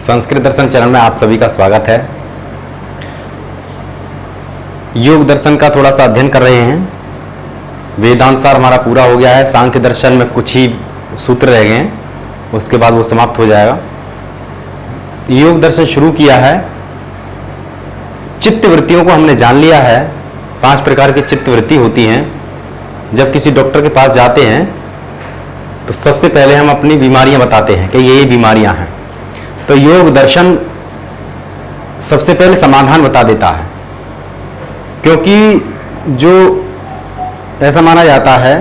संस्कृत दर्शन channel में आप सभी का स्वागत है। योग दर्शन का थोड़ा सा अध्ययन कर रहे हैं। वेदांत हमारा पूरा हो गया है। सांख्य दर्शन में कुछ ही सूत्र रह गए हैं, उसके बाद वो समाप्त हो जाएगा। योग दर्शन शुरू किया है। चित्त वृत्तियों को हमने जान लिया है। 5 प्रकार की चित्त वृत्ति होती हैं। जब किसी डॉक्टर के पास जाते हैं तो सबसे पहले हम अपनी बीमारियां बताते हैं कि ये बीमारियां हैं। तो योग दर्शन सबसे पहले समाधान बता देता है, क्योंकि जो ऐसा माना जाता है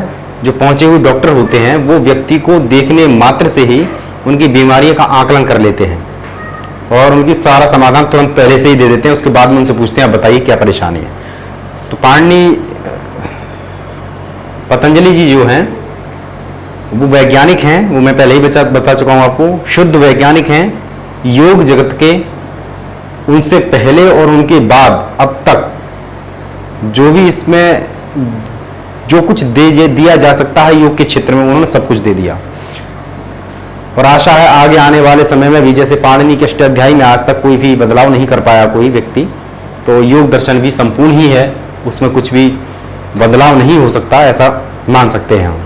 जो पहुंचे हुए डॉक्टर होते हैं वो व्यक्ति को देखने मात्र से ही उनकी बीमारियों का आकलन कर लेते हैं और उनकी सारा समाधान तुरंत पहले से ही दे देते हैं। उसके बाद में उनसे पूछते हैं, आप बताइए क्या परेशानी है। तो पतंजलि जी जो हैं वो वैज्ञानिक हैं, वो मैं पहले ही बता चुका हूं आपको। शुद्ध वैज्ञानिक हैं। योग जगत के उनसे पहले और उनके बाद अब तक जो भी इसमें जो कुछ दिया जा सकता है योग के क्षेत्र में, उन्होंने सब कुछ दे दिया। और आशा है आगे आने वाले समय में भी, जैसे पाणिनि के अष्टाध्यायी में आज तक कोई भी बदलाव नहीं कर पाया कोई व्यक्ति, तो योग दर्शन भी संपूर्ण ही है, उसमें कुछ भी बदलाव नहीं हो सकता, ऐसा मान सकते हैं हम।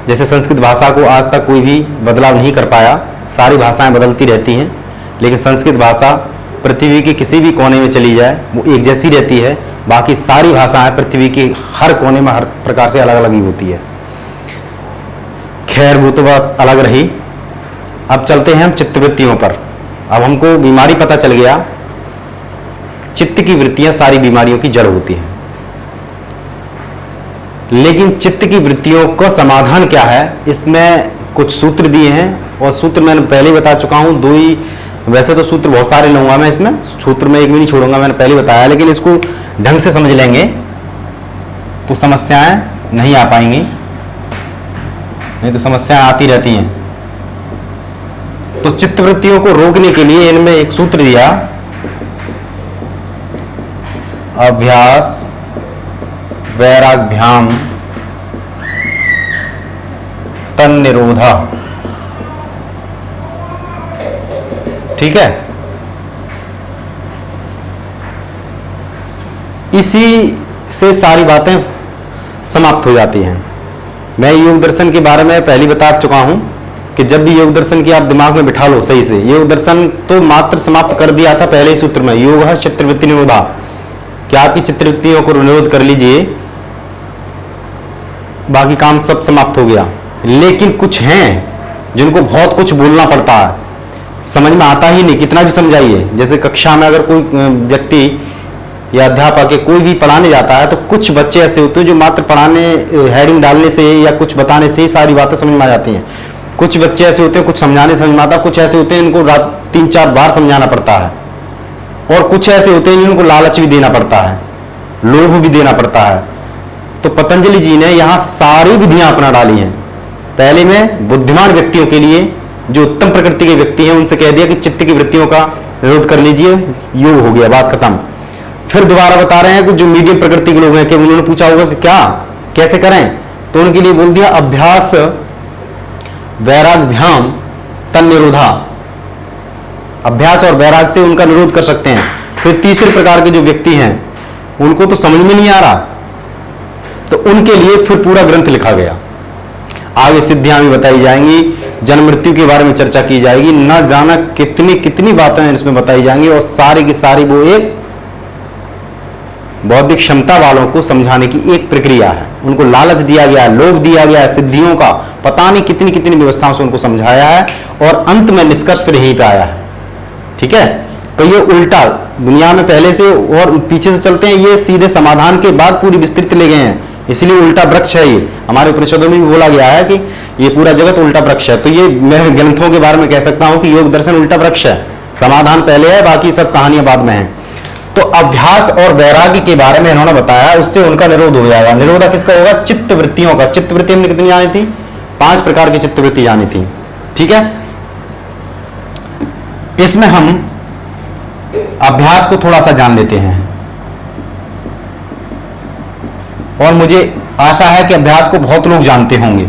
जैसे संस्कृत भाषा को आज तक कोई भी बदलाव नहीं कर पाया, सारी भाषाएं बदलती रहती हैं, लेकिन संस्कृत भाषा पृथ्वी के किसी भी कोने में चली जाए वो एक जैसी रहती है। बाकी सारी भाषाएं पृथ्वी के हर कोने में हर प्रकार से अलग अलग ही होती है। खैर वो तो बात अलग रही। अब चलते हैं हम चित्तवृत्तियों पर। अब हमको बीमारी पता चल गया। चित्त की वृत्तियां सारी बीमारियों की जड़ होती हैं, लेकिन चित्त की वृत्तियों का समाधान क्या है, इसमें कुछ सूत्र दिए हैं। और सूत्र मैंने पहले बता चुका हूं, 2 ही। वैसे तो सूत्र बहुत सारे लूंगा मैं इसमें, सूत्र में एक भी नहीं छोड़ूंगा, मैंने पहले बताया। लेकिन इसको ढंग से समझ लेंगे तो समस्याएं नहीं आ पाएंगी, नहीं तो समस्याएं आती रहती हैं। तो चित्त वृत्तियों को रोकने के लिए इनमें एक सूत्र दिया, अभ्यास वैराग्भ्याम तन्निरोधा। ठीक है, इसी से सारी बातें समाप्त हो जाती हैं। मैं योग दर्शन के बारे में पहले बता चुका हूं कि जब भी योग दर्शन की आप दिमाग में बिठा लो सही से, योग दर्शन तो मात्र समाप्त कर दिया था पहले ही सूत्र में, योग है चित्तवृत्ति निरोधा। क्या आपकी चित्तवृत्तियों को निरोध कर लीजिए, बाकी काम सब समाप्त हो गया। लेकिन कुछ हैं जिनको बहुत कुछ बोलना पड़ता है, समझ में आता ही नहीं, कितना भी समझाइए। जैसे कक्षा में अगर कोई व्यक्ति या अध्यापक कोई भी पढ़ाने जाता है तो कुछ बच्चे ऐसे होते हैं जो मात्र पढ़ाने, हेडिंग डालने से या कुछ बताने से ही सारी बातें समझ में आ जाती हैं। कुछ बच्चे ऐसे होते हैं कुछ समझाने समझ में आता, कुछ ऐसे होते हैं इनको 3-4 बार समझाना पड़ता है, और कुछ ऐसे होते हैं जिनको लालच भी देना पड़ता है, लोभ भी देना पड़ता है। तो पतंजलि जी ने यहाँ सारी विधियां अपना डाली हैं। पहले में बुद्धिमान व्यक्तियों के लिए, जो उत्तम प्रकृति के व्यक्ति हैं, उनसे कह दिया कि चित्त की वृत्तियों का निरोध कर लीजिए, योग हो गया, बात खत्म। फिर दोबारा बता रहे हैं कि जो मीडियम प्रकृति के लोग हैं, कि उन्होंने पूछा होगा कि क्या कैसे करें, तो उनके लिए बोल दिया अभ्यास वैराग्भ्याम तन्निरोधा। अभ्यास और वैराग से उनका निरोध कर सकते हैं। फिर तीसरे प्रकार के जो व्यक्ति हैं उनको तो समझ में नहीं आ रहा, तो उनके लिए फिर पूरा ग्रंथ लिखा गया। आगे सिद्धियां भी बताई जाएंगी, जन्म मृत्यु के बारे में चर्चा की जाएगी, न जाना कितनी कितनी बातें इसमें बताई जाएंगी, और सारी की सारी वो एक बौद्धिक क्षमता वालों को समझाने की एक प्रक्रिया है। उनको लालच दिया गया है, लोभ दिया गया है, सिद्धियों का पता नहीं कितनी कितनी व्यवस्थाओं से उनको समझाया है, और अंत में निष्कर्ष फिर यहीं पे आया है। ठीक है, तो ये उल्टा दुनिया में पहले से और पीछे से चलते हैं, ये सीधे समाधान के बाद पूरी विस्तृत ले गए हैं, इसलिए उल्टा वृक्ष है। ये हमारे उपनिषदों में भी बोला गया है कि ये पूरा जगत उल्टा वृक्ष है। तो ये मैं ग्रंथों के बारे में कह सकता हूं कि योग दर्शन उल्टा वृक्ष है, समाधान पहले है, बाकी सब कहानियां बाद में है। तो अभ्यास और वैराग्य के बारे में इन्होंने बताया, उससे उनका निरोध हो जाएगा। निरोधा किसका होगा? चित्त वृत्तियों का। चित्त वृत्ति हमने कितनी जानी थी? 5 प्रकार की चित्त वृत्ति जानी थी। ठीक है, इसमें हम अभ्यास को थोड़ा सा जान लेते हैं, और मुझे आशा है कि अभ्यास को बहुत लोग जानते होंगे।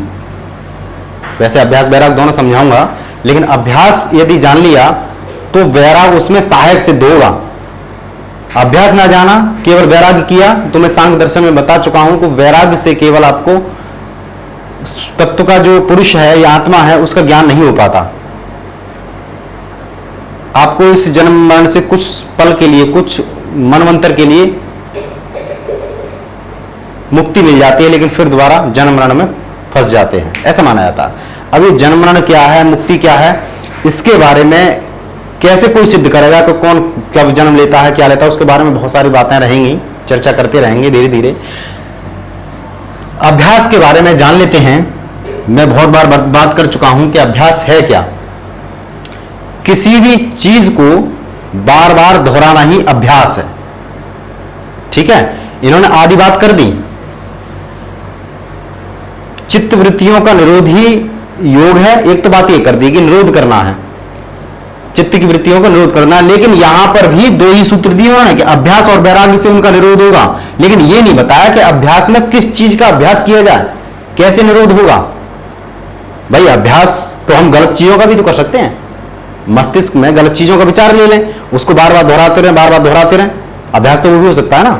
वैसे अभ्यास वैराग दोनों समझाऊंगा, लेकिन अभ्यास यदि जान लिया तो वैराग उसमें सहायक सिद्ध होगा। अभ्यास ना जाना, केवल वैराग्य किया, तो मैं सांख्य दर्शन में बता चुका हूं कि वैराग्य से केवल आपको तत्व का जो पुरुष है या आत्मा है उसका ज्ञान नहीं हो पाता। आपको इस जन्म मरण से कुछ पल के लिए, कुछ मनवंतर के लिए मुक्ति मिल जाती है, लेकिन फिर दोबारा जन्म मरण में फंस जाते हैं, ऐसा माना जाता है। अब ये जन्म मरण क्या है, मुक्ति क्या है, इसके बारे में कैसे कोई सिद्ध करेगा कि कौन कब जन्म लेता है, क्या लेता है, उसके बारे में बहुत सारी बातें रहेंगी, चर्चा करते रहेंगे धीरे धीरे। अभ्यास के बारे में जान लेते हैं। मैं बहुत बार बात कर चुका हूं कि अभ्यास है क्या। किसी भी चीज को बार बार दोहराना ही अभ्यास है, ठीक है। इन्होंने आदि बात कर दी, चित्त वृत्तियों का निरोध ही योग है। एक तो बात ये कर दी कि निरोध करना है, चित्त की वृत्तियों का निरोध करना है, लेकिन यहां पर भी दो ही सूत्र दिए उन्होंने कि अभ्यास और वैराग्य से उनका निरोध होगा, लेकिन यह नहीं बताया कि अभ्यास में किस चीज का अभ्यास किया जाए, कैसे निरोध होगा। भाई अभ्यास तो हम गलत चीजों का भी तो कर सकते हैं, मस्तिष्क में गलत चीजों का विचार ले लें, उसको बार बार दोहराते रहें, बार बार दोहराते रहें, अभ्यास तो वो भी हो सकता है ना।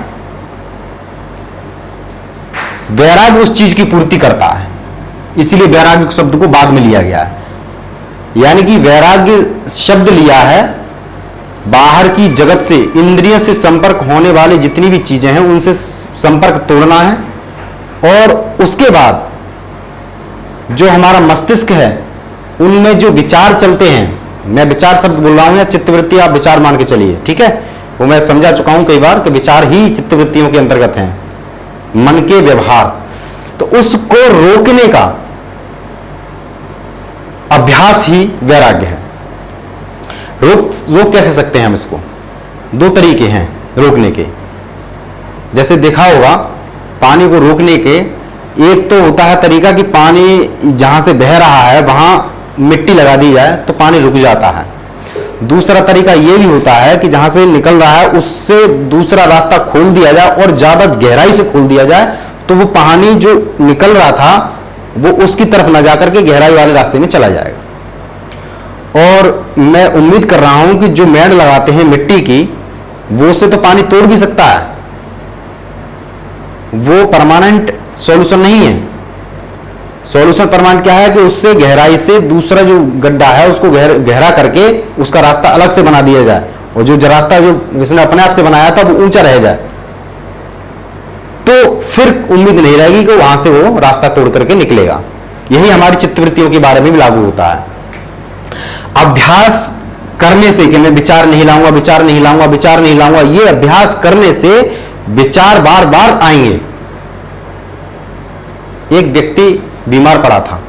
वैराग्य उस चीज की पूर्ति करता है, इसीलिए वैराग्य शब्द को बाद में लिया गया है। यानी कि वैराग्य शब्द लिया है बाहर की जगत से, इंद्रिय से संपर्क होने वाले जितनी भी चीजें हैं उनसे संपर्क तोड़ना है, और उसके बाद जो हमारा मस्तिष्क है उनमें जो विचार चलते हैं, मैं विचार शब्द बोल रहा हूं या चित्तवृत्ति आप विचार मान के चलिए, ठीक है, वो मैं समझा चुका हूं कई बार कि विचार ही चित्तवृत्तियों के अंतर्गत हैं, मन के व्यवहार, तो उसको रोकने का अभ्यास ही वैराग्य है। रोक कैसे सकते हैं हम इसको, दो तरीके हैं रोकने के। जैसे देखा होगा पानी को रोकने के, एक तो होता है तरीका कि पानी जहां से बह रहा है वहां मिट्टी लगा दी जाए तो पानी रुक जाता है। दूसरा तरीका यह भी होता है कि जहां से निकल रहा है उससे दूसरा रास्ता खोल दिया जाए और ज्यादा गहराई से खोल दिया जाए, तो वो पानी जो निकल रहा था वो उसकी तरफ न जाकर के गहराई वाले रास्ते में चला जाएगा। और मैं उम्मीद कर रहा हूं कि जो मेड़ लगाते हैं मिट्टी की, वो से तो पानी तोड़ भी सकता है, वो परमानेंट सॉल्यूशन नहीं है। सॉल्यूशन परमानेंट क्या है कि उससे गहराई से दूसरा जो गड्ढा है उसको गहरा करके उसका रास्ता अलग से बना दिया जाए, और जो रास्ता जो इसने अपने आप से बनाया था वो ऊंचा रह जाए, तो फिर उम्मीद नहीं रहेगी कि वहां से वो रास्ता तोड़ करके निकलेगा। यही हमारी चित्तवृत्तियों के बारे में भी लागू होता है। अभ्यास करने से कि मैं विचार नहीं लाऊंगा, विचार नहीं लाऊंगा, विचार नहीं लाऊंगा, ये अभ्यास करने से विचार बार बार आएंगे। एक व्यक्ति बीमार पड़ा था,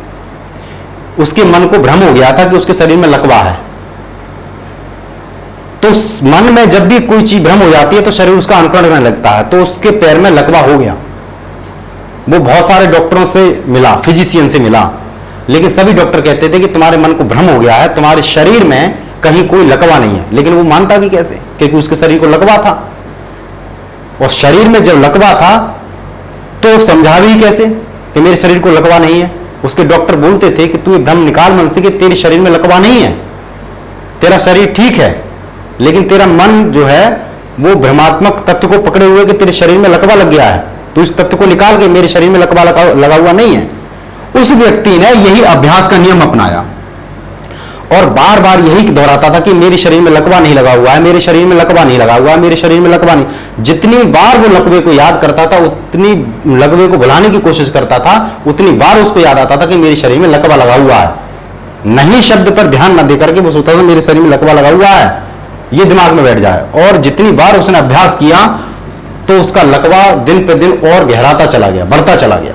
उसके मन को भ्रम हो गया था कि उसके शरीर में लकवा है, तो मन में जब भी कोई चीज भ्रम हो जाती है तो शरीर उसका अनुकरण करने लगता है, तो उसके पैर में लकवा हो गया। वो बहुत सारे डॉक्टरों से मिला, फिजिशियन से मिला, लेकिन सभी डॉक्टर कहते थे कि तुम्हारे मन को भ्रम हो गया है, तुम्हारे शरीर में कहीं कोई लकवा नहीं है। लेकिन वो मानता भी कैसे, क्योंकि उसके शरीर को लकवा था, और शरीर में जब लकवा था तो समझा भी कैसे कि मेरे शरीर को लकवा नहीं है। उसके डॉक्टर बोलते थे कि तू ये भ्रम निकाल मन से कि तेरे शरीर में लकवा नहीं है, तेरा शरीर ठीक है, लेकिन तेरा मन जो है वो भ्रमात्मक तत्व को पकड़े हुए कि तेरे शरीर में लकवा लग गया है, तो इस तत्व को निकाल के मेरे शरीर में लकवा लगा हुआ नहीं है। उस व्यक्ति ने यही अभ्यास का नियम अपनाया और बार बार यही दोहराता था कि मेरे शरीर में लकवा नहीं लगा हुआ है, मेरे शरीर में लकवा नहीं लगा हुआ है, मेरे शरीर में लकवा नहीं। जितनी बार वो लकवे को याद करता था, उतनी लकवे को भुलाने की कोशिश करता था, उतनी बार उसको याद आता था कि मेरे शरीर में लकवा लगा हुआ है। नहीं शब्द पर ध्यान न देकर के वो सोचता था मेरे शरीर में लकवा लगा हुआ है, ये दिमाग में बैठ जाए। और जितनी बार उसने अभ्यास किया तो उसका लकवा दिन पे दिन और गहराता चला गया, बढ़ता चला गया।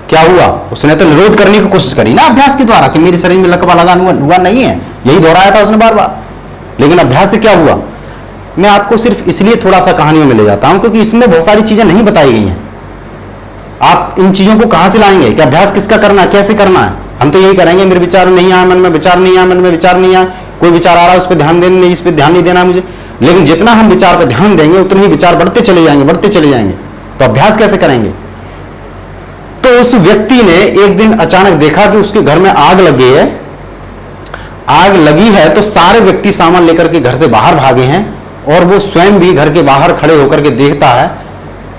क्या हुआ, उसने तो निरोध करने की कोशिश करी ना अभ्यास के द्वारा कि मेरे शरीर में लकवा लगा हुआ नहीं है, यही दोहराया था उसने बार बार। लेकिन अभ्यास से क्या हुआ, मैं आपको सिर्फ इसलिए थोड़ा सा कहानियों में ले जाता हूं क्योंकि इसमें बहुत सारी चीजें नहीं बताई गई हैं। आप इन चीजों को कहां से लाएंगे कि अभ्यास किसका करना है, कैसे करना है। हम तो यही करेंगे, मेरे विचार नहीं आया मन में, विचार नहीं आया मन में, विचार नहीं आया, कोई विचार आ रहा है उस पर ध्यान देना नहीं, इस पर ध्यान नहीं देना मुझे। लेकिन जितना हम विचार पर ध्यान देंगे उतने ही विचार बढ़ते चले जाएंगे, बढ़ते चले जाएंगे। तो अभ्यास कैसे करेंगे। तो उस व्यक्ति ने एक दिन अचानक देखा कि उसके घर में आग लग गई है। आग लगी है तो सारे व्यक्ति सामान लेकर के घर से बाहर भागे हैं और वो स्वयं भी घर के बाहर खड़े होकर के देखता है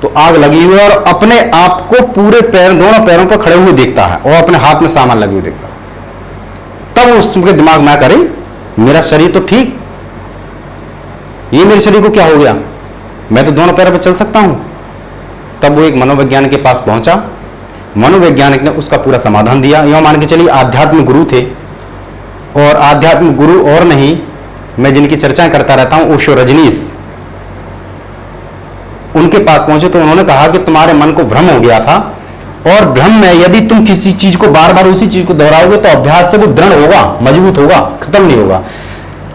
तो आग लगी हुई है और अपने आप को पूरे दोनों पैरों पर खड़े हुए देखता है और अपने हाथ में सामान लगे हुए देखता है। तब उसके दिमाग में करे मेरा शरीर तो ठीक, ये मेरे शरीर को क्या हो गया, मैं तो दोनों पैरों पर चल सकता हूं। तब वो एक मनोवैज्ञानिक के पास पहुंचा। मनोवैज्ञानिक ने उसका पूरा समाधान दिया। यह मान के चलिए आध्यात्मिक गुरु थे और आध्यात्मिक गुरु और नहीं, मैं जिनकी चर्चाएं करता रहता हूं ओशो रजनीश, उनके पास पहुंचे तो उन्होंने कहा कि तुम्हारे मन को भ्रम हो गया था और भ्रम में यदि तुम किसी चीज को बार बार उसी चीज को दोहराओगे तो अभ्यास से वो दृढ़ होगा, मजबूत होगा, खत्म नहीं होगा।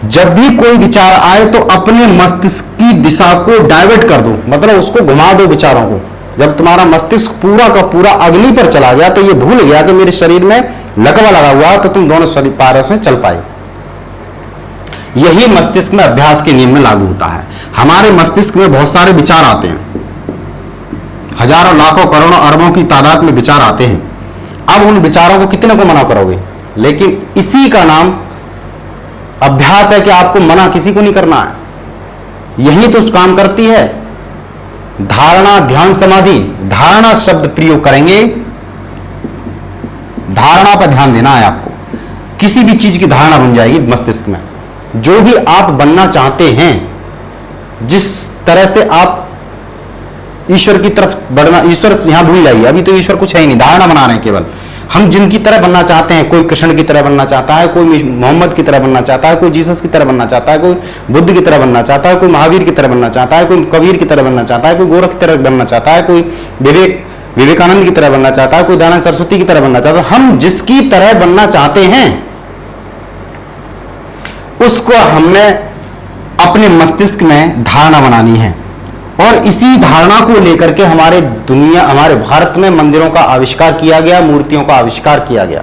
जब भी कोई विचार आए तो अपने मस्तिष्क की दिशा को डाइवर्ट कर दो, मतलब उसको घुमा दो विचारों को। जब तुम्हारा मस्तिष्क पूरा का पूरा अग्नि पर चला गया तो ये भूल गया कि मेरे शरीर में लकवा लगा हुआ, तो तुम दोनों शरीर पैरों से चल पाए। यही मस्तिष्क में अभ्यास के नियम में लागू होता है। हमारे मस्तिष्क में बहुत सारे विचार आते हैं, हजारों लाखों करोड़ों अरबों की तादाद में विचार आते हैं। अब उन विचारों को कितने को मना करोगे, लेकिन इसी का नाम अभ्यास है कि आपको मना किसी को नहीं करना है। यही तो काम करती है धारणा, ध्यान, समाधि। धारणा शब्द प्रयोग करेंगे, धारणा पर ध्यान देना है आपको। किसी भी चीज की धारणा बन जाएगी मस्तिष्क में। जो भी आप बनना चाहते हैं, जिस तरह से आप ईश्वर की तरफ बढ़ना, ईश्वर यहां भूल जाइए, अभी तो ईश्वर कुछ है ही नहीं, धारणा बना रहे हैं केवल। हम जिनकी तरह बनना चाहते हैं, कोई कृष्ण की तरह बनना चाहता है, कोई मोहम्मद की तरह बनना चाहता है, कोई जीसस की तरह बनना चाहता है, कोई बुद्ध की तरह बनना चाहता है, कोई महावीर की तरह बनना चाहता है, कोई कबीर की तरह बनना चाहता है, कोई गोरख की तरह बनना चाहता है, कोई विवेकानंद की तरह बनना चाहता है, कोई दयानंद सरस्वती की तरह बनना चाहता है। हम जिसकी तरह बनना चाहते हैं उसको हमने अपने मस्तिष्क में धारणा बनानी है और इसी धारणा को लेकर के हमारे भारत में मंदिरों का आविष्कार किया गया, मूर्तियों का आविष्कार किया गया।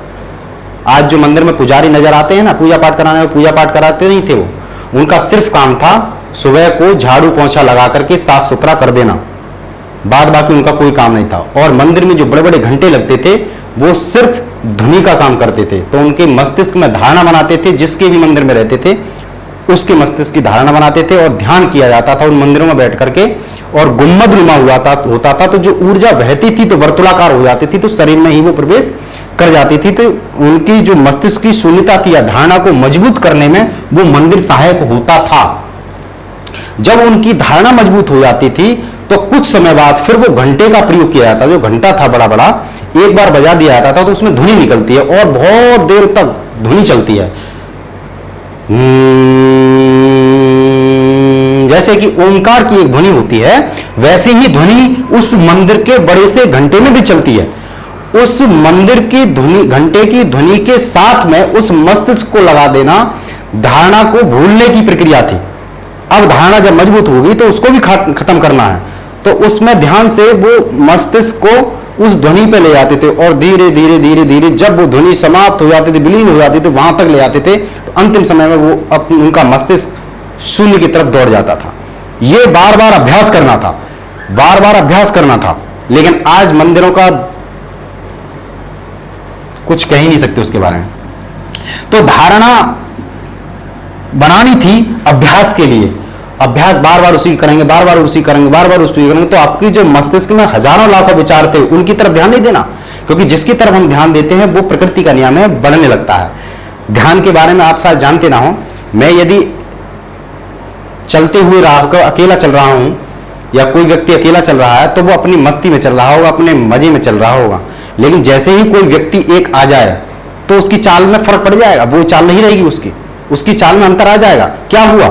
आज जो मंदिर में पुजारी नजर आते हैं ना, पूजा पाठ कराने में, पूजा पाठ कराते नहीं थे वो, उनका सिर्फ काम था सुबह को झाड़ू पोंछा लगा करके साफ सुथरा कर देना, बाद बाकी उनका कोई काम नहीं था। और मंदिर में जो बड़े बड़े घंटे लगते थे वो सिर्फ धुनी का काम करते थे। तो उनके मस्तिष्क में धारणा बनाते थे, जिसके भी मंदिर में रहते थे उसके मस्तिष्क की धारणा बनाते थे और ध्यान किया जाता था उन मंदिरों में बैठ करके, और गुम्मद नुमा होता था। तो जो ऊर्जा बहती थी तो वर्तुलाकार हो जाती थी, तो शरीर में ही वो प्रवेश कर जाती थी। तो उनकी जो मस्तिष्क की शून्यता थी या धारणा को मजबूत करने में वो मंदिर सहायक होता था। जब उनकी धारणा मजबूत हो जाती थी तो कुछ समय बाद फिर वो घंटे का प्रयोग किया जाता। जो घंटा था बड़ा बड़ा, एक बार बजा दिया जाता था तो उसमें ध्वनि निकलती है और बहुत देर तक ध्वनि चलती है। जैसे कि ओंकार की एक ध्वनि होती है, वैसे ही ध्वनि उस मंदिर के बड़े से घंटे में भी चलती है। उस मंदिर की ध्वनि, घंटे की ध्वनि के साथ में उस मस्तिष्क को लगा देना धारणा को भूलने की प्रक्रिया थी। अब धारणा जब मजबूत होगी तो उसको भी खत्म करना है, तो उसमें ध्यान से वो मस्तिष्क को उस ध्वनि पे ले जाते थे और धीरे धीरे धीरे धीरे जब वो ध्वनि समाप्त हो जाती थी, विलीन हो जाती थी, वहां तक ले जाते थे, तो अंतिम समय में वो उनका मस्तिष्क शून्य की तरफ दौड़ जाता था। ये बार बार अभ्यास करना था, बार बार अभ्यास करना था। लेकिन आज मंदिरों का कुछ कह ही नहीं सकते उसके बारे में। तो धारणा बनानी थी अभ्यास के लिए। अभ्यास बार बार उसी करेंगे, बार बार उसी करेंगे, बार बार उसी करेंगे, तो आपकी जो मस्तिष्क में हजारों लाखों विचार थे उनकी तरफ ध्यान नहीं देना, क्योंकि जिसकी तरफ हम ध्यान देते हैं वो प्रकृति का नियम है, बढ़ने लगता है। ध्यान के बारे में आप शायद जानते ना हो। मैं यदि चलते हुए राह को अकेला चल रहा हूं या कोई व्यक्ति अकेला चल रहा है तो वो अपनी मस्ती में चल रहा होगा, अपने मजे में चल रहा होगा। लेकिन जैसे ही कोई व्यक्ति एक आ जाए तो उसकी चाल में फर्क पड़ जाएगा, वो चाल नहीं रहेगी, उसकी चाल में अंतर आ जाएगा। क्या हुआ,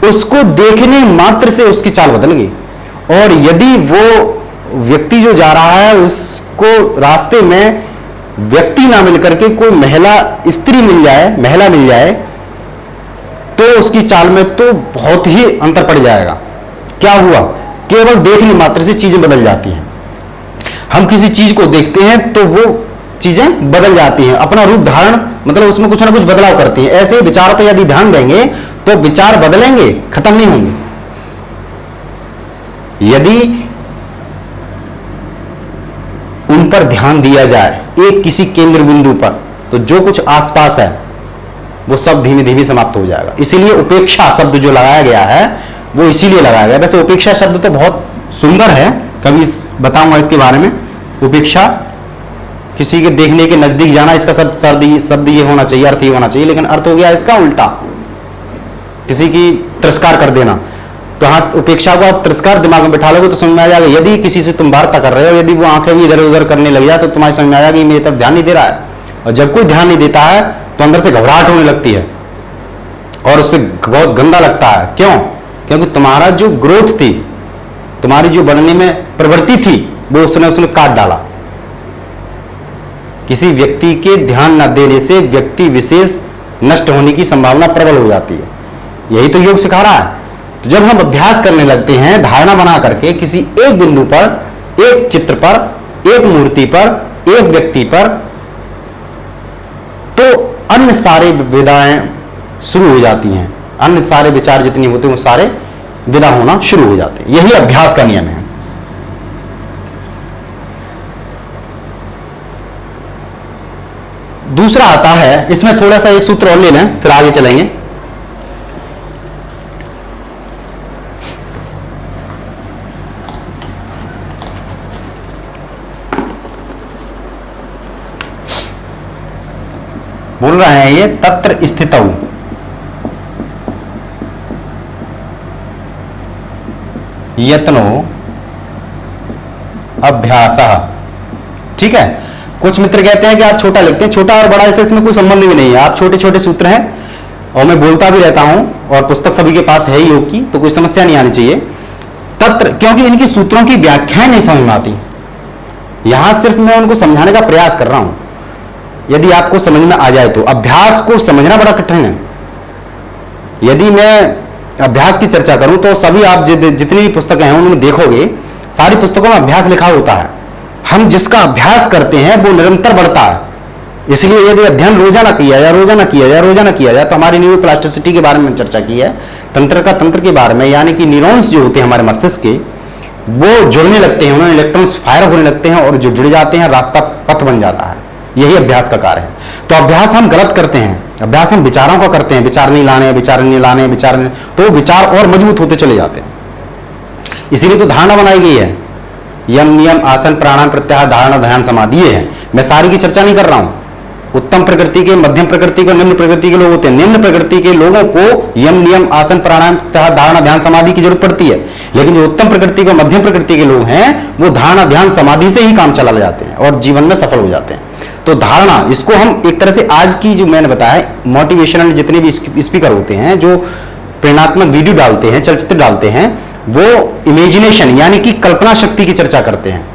उसको देखने मात्र से उसकी चाल बदल गई। और यदि वो व्यक्ति जो जा रहा है उसको रास्ते में व्यक्ति ना मिलकर के कोई स्त्री मिल जाए तो उसकी चाल में तो बहुत ही अंतर पड़ जाएगा। क्या हुआ, केवल देखने मात्र से चीजें बदल जाती हैं। हम किसी चीज को देखते हैं तो वो चीजें बदल जाती हैं, अपना रूप धारण, मतलब उसमें कुछ ना कुछ बदलाव करती हैं। ऐसे विचारों पर यदि ध्यान देंगे तो विचार बदलेंगे, खत्म नहीं होंगे। यदि पर ध्यान दिया जाए, एक किसी केंद्र बिंदु पर, तो जो कुछ आसपास है वो सब धीमे धीमे समाप्त हो जाएगा। इसीलिए उपेक्षा शब्द जो लगाया गया है वो इसीलिए लगाया गया। वैसे उपेक्षा शब्द तो बहुत सुंदर है, कभी बताऊंगा इसके बारे में। उपेक्षा किसी के देखने के नजदीक जाना, इसका शब्द ये होना चाहिए, अर्थ ये होना चाहिए, लेकिन अर्थ हो गया इसका उल्टा, किसी की तिरस्कार कर देना। तो हाँ, उपेक्षा को आप तिरस्कार दिमाग में बैठा लोगे तो समझ में आ जाएगा। यदि किसी से तुम वार्ता कर रहे हो, यदि वो आंखें भी इधर उधर करने लग जाए तो तुम्हारी समझ में आ जाएगा कि मेरी तरफ ध्यान नहीं दे रहा है। और जब कोई ध्यान नहीं देता है तो अंदर से घबराहट होने लगती है और उससे बहुत गंदा लगता है। क्यों? क्योंकि तुम्हारा जो ग्रोथ थी, तुम्हारी जो बढ़ने में प्रवृत्ति थी, वो उसने काट डाला। किसी व्यक्ति के ध्यान न देने से व्यक्ति विशेष नष्ट होने की संभावना प्रबल हो जाती है। यही तो योग सिखा रहा है। तो जब हम अभ्यास करने लगते हैं धारणा बना करके किसी एक बिंदु पर, एक चित्र पर, एक मूर्ति पर, एक व्यक्ति पर, तो अन्य सारे विदाएं शुरू हो जाती हैं। अन्य सारे विचार जितने होते हैं वो सारे विदा होना शुरू हो जाते हैं। यही अभ्यास का नियम है। दूसरा आता है, इसमें थोड़ा सा एक सूत्र और ले लें फिर आगे चलेंगे। बोल रहे हैं ये तत्र स्थितौ यत्नो अभ्यासः। ठीक है, कुछ मित्र कहते हैं कि आप छोटा लिखते हैं, छोटा और बड़ा इसमें कोई संबंध भी नहीं है। आप छोटे छोटे सूत्र हैं और मैं बोलता भी रहता हूं और पुस्तक सभी के पास है योग की, तो कोई समस्या नहीं आनी चाहिए। तत्र, क्योंकि इनकी सूत्रों की व्याख्याएं नहीं समझ में आती, यहां सिर्फ मैं उनको समझाने का प्रयास कर रहा हूं। यदि आपको समझ में आ जाए तो अभ्यास को समझना बड़ा कठिन है। यदि मैं अभ्यास की चर्चा करूं तो सभी आप जितनी भी पुस्तकें हैं उनमें देखोगे सारी पुस्तकों में अभ्यास लिखा होता है। हम जिसका अभ्यास करते हैं वो निरंतर बढ़ता है। इसलिए यदि अध्ययन रोजाना किया जाए, रोजाना किया जाए, रोजाना किया जाए, तो हमारी न्यूरोप्लास्टिसिटी के बारे में चर्चा की है, तंत्र के बारे में, यानी कि न्यूरॉन्स जो होते हैं हमारे मस्तिष्क के, वो जुड़ने लगते हैं, उन्होंने इलेक्ट्रॉन्स फायर होने लगते हैं और जो जुड़ जाते हैं रास्ता पथ बन जाता है। यही अभ्यास का कार्य है। तो अभ्यास हम गलत करते हैं, अभ्यास हम विचारों का करते हैं, विचार नहीं लाने, विचार नहीं लाने, विचार नहीं, तो विचार और मजबूत होते चले जाते हैं। इसीलिए तो धारणा बनाई गई है, यम नियम आसन प्राणायाम प्रत्याहार धारणा ध्यान समाधि है। मैं सारी की चर्चा नहीं कर रहा हूं। उत्तम प्रकृति के, मध्यम प्रकृति के, निम्न प्रकृति के लोग होते हैं। निम्न प्रकृति के लोगों को यम नियम आसन प्राणायाम प्रत्याहार धारणा ध्यान समाधि की जरूरत पड़ती है, लेकिन जो उत्तम प्रकृति के, मध्यम प्रकृति के लोग हैं वो धारणा ध्यान समाधि से ही काम चला ले जाते हैं और जीवन में सफल हो जाते हैं। तो धारणा, इसको हम एक तरह से आज की जो मैंने बताया मोटिवेशनल जितने भी स्पीकर होते हैं जो प्रेरणात्मक वीडियो डालते हैं, चलचित्र डालते हैं, वो इमेजिनेशन यानी कि कल्पना शक्ति की चर्चा करते हैं।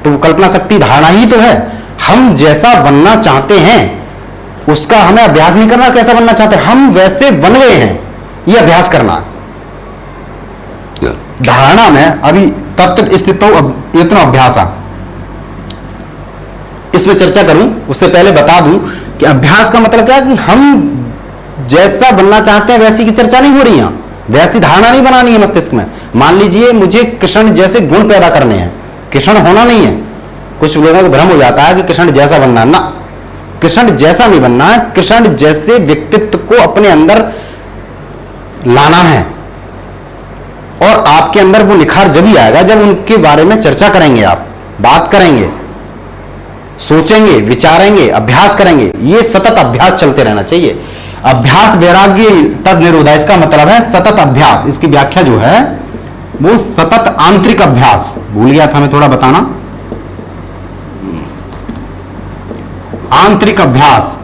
तो वो कल्पना शक्ति धारणा ही तो है। हम जैसा बनना चाहते हैं उसका हमें अभ्यास नहीं करना, कैसा बनना चाहते हैं हम वैसे बन गए हैं, ये अभ्यास करना। धारणा में अभी तत्व स्थितो इतना अभ्यास आ, इसमें चर्चा करूं उससे पहले बता दूं कि अभ्यास का मतलब क्या है कि हम जैसा बनना चाहते हैं वैसी की चर्चा नहीं हो रही है, वैसी धारणा नहीं बनानी है मस्तिष्क में। मान लीजिए मुझे कृष्ण जैसे गुण पैदा करने हैं, कृष्ण होना नहीं है। कुछ लोगों को भ्रम हो जाता है कि कृष्ण जैसा बनना है, ना, कृष्ण जैसा नहीं बनना है, कृष्ण जैसे व्यक्तित्व को अपने अंदर लाना है। और आपके अंदर वो निखार जब ही आएगा जब उनके बारे में चर्चा करेंगे, आप बात करेंगे, सोचेंगे, विचारेंगे, अभ्यास करेंगे। ये सतत अभ्यास चलते रहना चाहिए। अभ्यास वैराग्य तद निरोधा, इसका मतलब है सतत अभ्यास। इसकी व्याख्या जो है वो सतत आंतरिक अभ्यास, भूल गया था मैं थोड़ा बताना। आंतरिक अभ्यास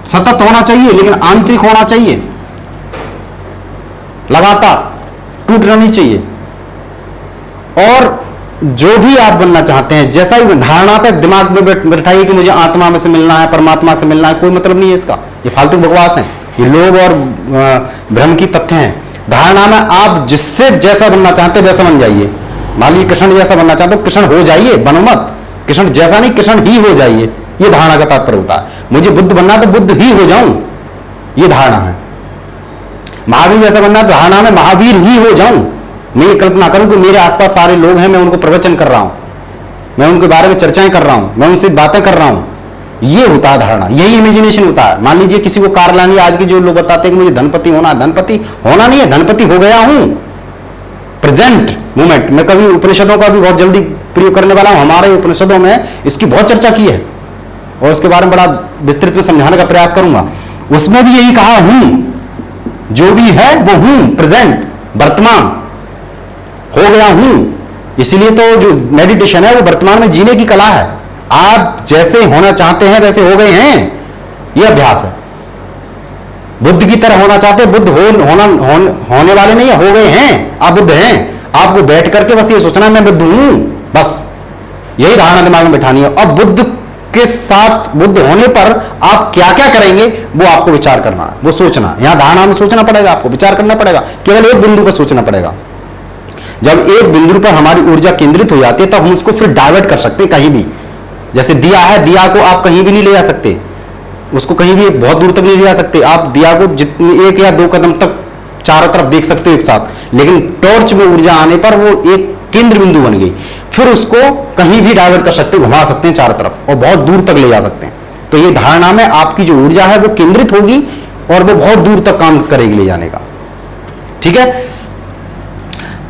सतत होना चाहिए लेकिन आंतरिक होना चाहिए, लगातार टूटना नहीं चाहिए। और जो भी आप बनना चाहते हैं, जैसा ही धारणा पे दिमाग में बैठाइए कि मुझे आत्मा में से मिलना है, परमात्मा से मिलना है, कोई मतलब नहीं है इसका। ये फालतू बकवास है, ये लोभ और भ्रम की तथ्य हैं। धारणा में आप जिससे जैसा बनना चाहते हैं वैसा बन जाइए। मान लीजिए कृष्ण जैसा बनना चाहते हो, कृष्ण हो जाइए, बनो मत। कृष्ण जैसा नहीं, कृष्ण ही हो जाइए, ये धारणा का तात्पर्य होता है। मुझे बुद्ध बनना तो बुद्ध ही हो जाऊं, ये धारणा है। महावीर जैसा बनना तो धारणा में महावीर ही हो जाऊं। मैं ये कल्पना करूं कि मेरे आसपास सारे लोग हैं, मैं उनको प्रवचन कर रहा हूं, मैं उनके बारे में चर्चाएं कर रहा हूं, मैं उनसे बातें कर रहा हूं, ये होता है धारणा, यही इमेजिनेशन होता है। मान लीजिए किसी को कार लानी, आज के जो लोग बताते हैं कि मुझे धनपति होना है, धनपति होना नहीं है, धनपति हो गया हूं प्रेजेंट मोमेंट। मैं कभी उपनिषदों का भी बहुत जल्दी प्रयोग करने वाला हूं, हमारे उपनिषदों में इसकी बहुत चर्चा की है और उसके बारे में बड़ा विस्तृत में समझाने का प्रयास करूंगा। उसमें भी यही कहा, हूं जो भी है वो हूं, प्रेजेंट वर्तमान हो गया हूं। इसीलिए तो जो मेडिटेशन है वो वर्तमान में जीने की कला है। आप जैसे होना चाहते हैं वैसे हो गए हैं, यह अभ्यास है। बुद्ध की तरह होना चाहते, बुद्ध होने वाले नहीं है, हो गए हैं, आप बुद्ध हैं। आपको बैठ करके बस ये सोचना मैं बुद्ध हूं, बस यही धारणा दिमाग में बिठानी है। अब बुद्ध के साथ, बुद्ध होने पर आप क्या क्या करेंगे वो आपको विचार करना है, वो सोचना है। यहां धारणा में सोचना पड़ेगा, आपको विचार करना पड़ेगा, केवल एक बिंदु पर सोचना पड़ेगा। जब एक बिंदु पर हमारी ऊर्जा केंद्रित हो जाती है तब हम उसको फिर डाइवर्ट कर सकते हैं कहीं भी। जैसे दिया है, दिया को आप कहीं भी नहीं ले जा सकते, उसको कहीं भी बहुत दूर तक नहीं ले जा सकते। आप दिया को जितने 1 या 2 कदम तक चारों तरफ देख सकते हो एक साथ, लेकिन टॉर्च में ऊर्जा आने पर वो एक केंद्र बिंदु बन गई, फिर उसको कहीं भी डाइवर्ट कर सकते हैं, घुमा सकते हैं चारों तरफ और बहुत दूर तक ले जा सकते हैं। तो ये धारणा में आपकी जो ऊर्जा है वो केंद्रित होगी और वो बहुत दूर तक काम करेगी ले जाने का। ठीक है,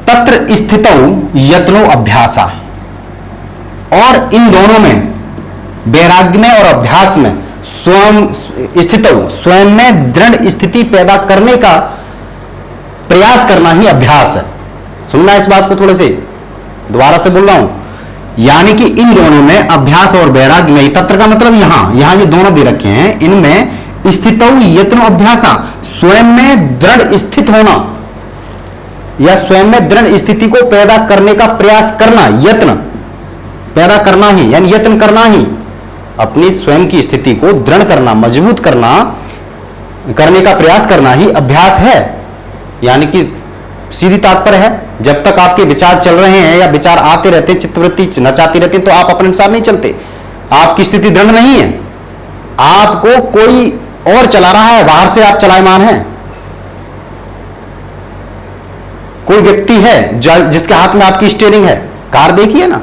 तत्र स्थितौ यत्नो अभ्यासा, और इन दोनों में, वैराग्य में और अभ्यास में, स्वयं स्थितौ, स्वयं में दृढ़ स्थिति पैदा करने का प्रयास करना ही अभ्यास है। सुनना इस बात को थोड़े से, दोबारा से बोल रहा हूं, यानी कि इन दोनों में, अभ्यास और वैराग्य में, तत्र का मतलब यहां ये दोनों दे रखे हैं, इनमें स्थितौ यत्नो अभ्यासा, स्वयं में दृढ़ स्थित होना या स्वयं में दृढ़ स्थिति को पैदा करने का प्रयास करना, यत्न पैदा करना ही, यानी यत्न करना ही, अपनी स्वयं की स्थिति को दृढ़ करना, मजबूत करना, करने का प्रयास करना ही अभ्यास है। यानी कि सीधी तात्पर्य है, जब तक आपके विचार चल रहे हैं या विचार आते रहते हैं, चित्तवृत्ति नचाती रहती है, तो आप अपने अनुसार नहीं चलते, आपकी स्थिति दृढ़ नहीं है, आपको कोई और चला रहा है, बाहर से आप चलायमान हैं। कोई व्यक्ति है जिसके हाथ में आपकी स्टीयरिंग है, कार देखिए ना,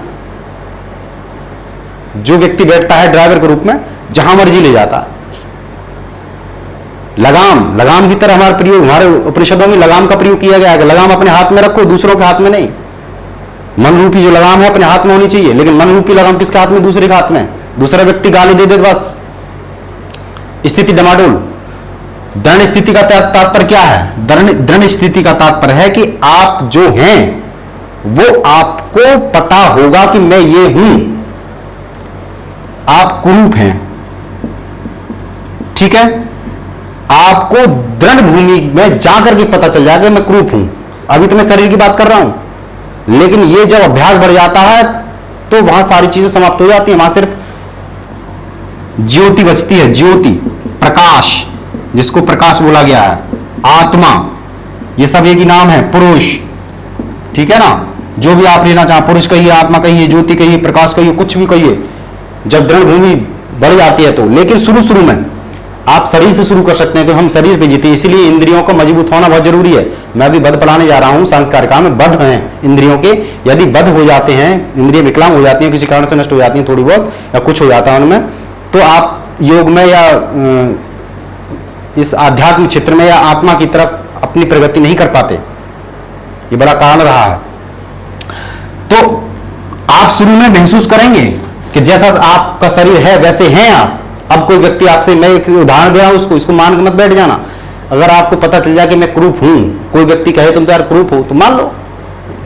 जो व्यक्ति बैठता है ड्राइवर के रूप में, जहां मर्जी ले जाता है। लगाम की तरह हमारे प्रयोग, हमारे उपनिषदों में लगाम का प्रयोग किया गया है। लगाम अपने हाथ में रखो, दूसरों के हाथ में नहीं। मन रूपी जो लगाम है अपने हाथ में होनी चाहिए, लेकिन मन रूपी लगाम किसके हाथ में? दूसरे के हाथ में। दूसरा व्यक्ति गाली दे दे बस स्थिति डमाडोल। दृढ़ स्थिति का तात्पर्य क्या है? दृढ़ स्थिति का तात्पर्य है कि आप जो हैं वो आपको पता होगा कि मैं ये हूं, आप कुरूप हैं। ठीक है, आपको दृढ़ भूमि में जाकर के पता चल जाएगा मैं कुरूप हूं। अभी तो मैं शरीर की बात कर रहा हूं, लेकिन ये जब अभ्यास बढ़ जाता है तो वहां सारी चीजें समाप्त हो जाती हैं। वहां सिर्फ ज्योति बचती है, ज्योति, प्रकाश, जिसको प्रकाश बोला गया है, आत्मा, ये सब एक ही नाम है, पुरुष। ठीक है ना, जो भी आप लेना चाहें, पुरुष कहिए, आत्मा कहिए, ज्योति कहिए, प्रकाश कहिए, कुछ भी कहिए, जब दृढ़ भूमि बढ़ जाती है तो। लेकिन शुरू में आप शरीर से शुरू कर सकते हैं, तो हम शरीर पे जीते, इसलिए इंद्रियों का मजबूत होना बहुत जरूरी है। मैं भी बध पढ़ाने जा रहा हूं, संस्कार में बध हैं इंद्रियों के। यदि बध हो जाते हैं, इंद्रिय विकलांग हो जाती हैं, किसी कारण से नष्ट हो जाती हैं थोड़ी बहुत, या कुछ हो जाता है उनमें, तो आप योग में या इस आध्यात्मिक क्षेत्र में या आत्मा की तरफ अपनी प्रगति नहीं कर पाते। ये बड़ा कारण रहा है। तो आप शुरू में महसूस करेंगे कि जैसा आपका शरीर है वैसे हैं आप। अब कोई व्यक्ति आपसे, मैं एक उदाहरण दे रहा हूं, इसको मान के मत बैठ जाना। अगर आपको पता चल जाए कि मैं कुरूप हूं, कोई व्यक्ति कहे तुम तो यार कुरूप हो, तो मान लो,